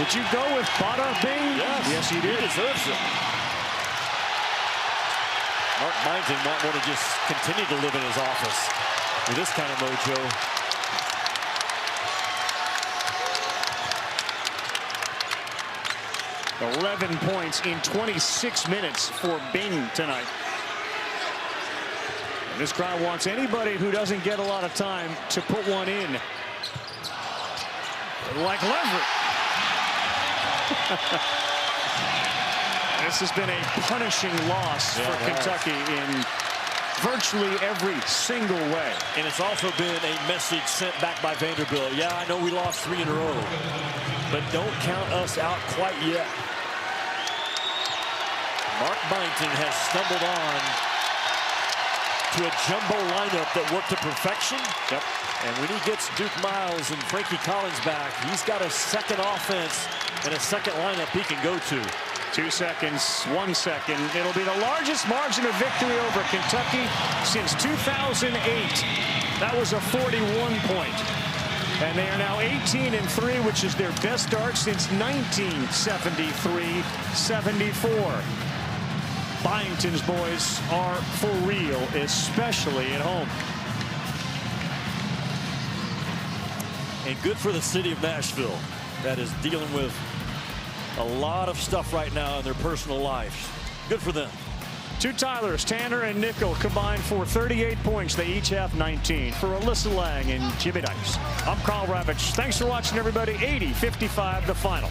Did you go with Bada Bing? Yes, you did. He deserves it. Mark Bington might want to just continue to live in his office with this kind of mojo. $11 points in 26 minutes for Bing tonight. And this crowd wants anybody who doesn't get a lot of time to put one in. Like Leverett. This has been a punishing loss for Kentucky in virtually every single way. And it's also been a message sent back by Vanderbilt. Yeah, I know we lost 3 in a row, but don't count us out quite yet. Mark Bington has stumbled on to a jumbo lineup that worked to perfection. Yep. And when he gets Duke Miles and Frankie Collins back, he's got a second offense and a second lineup he can go to. 2 seconds, 1 second. It'll be the largest margin of victory over Kentucky since 2008. That was a 41-point. And they are now 18-3, which is their best start since 1973-74. Bington's boys are for real, especially at home. And good for the city of Nashville that is dealing with a lot of stuff right now in their personal lives. Good for them. 2 Tylers, Tanner and Nickel, combined for 38 points. They each have 19. For Alyssa Lang and Jimmy Dice, I'm Carl Ravitch. Thanks for watching, everybody. 80-55 the final.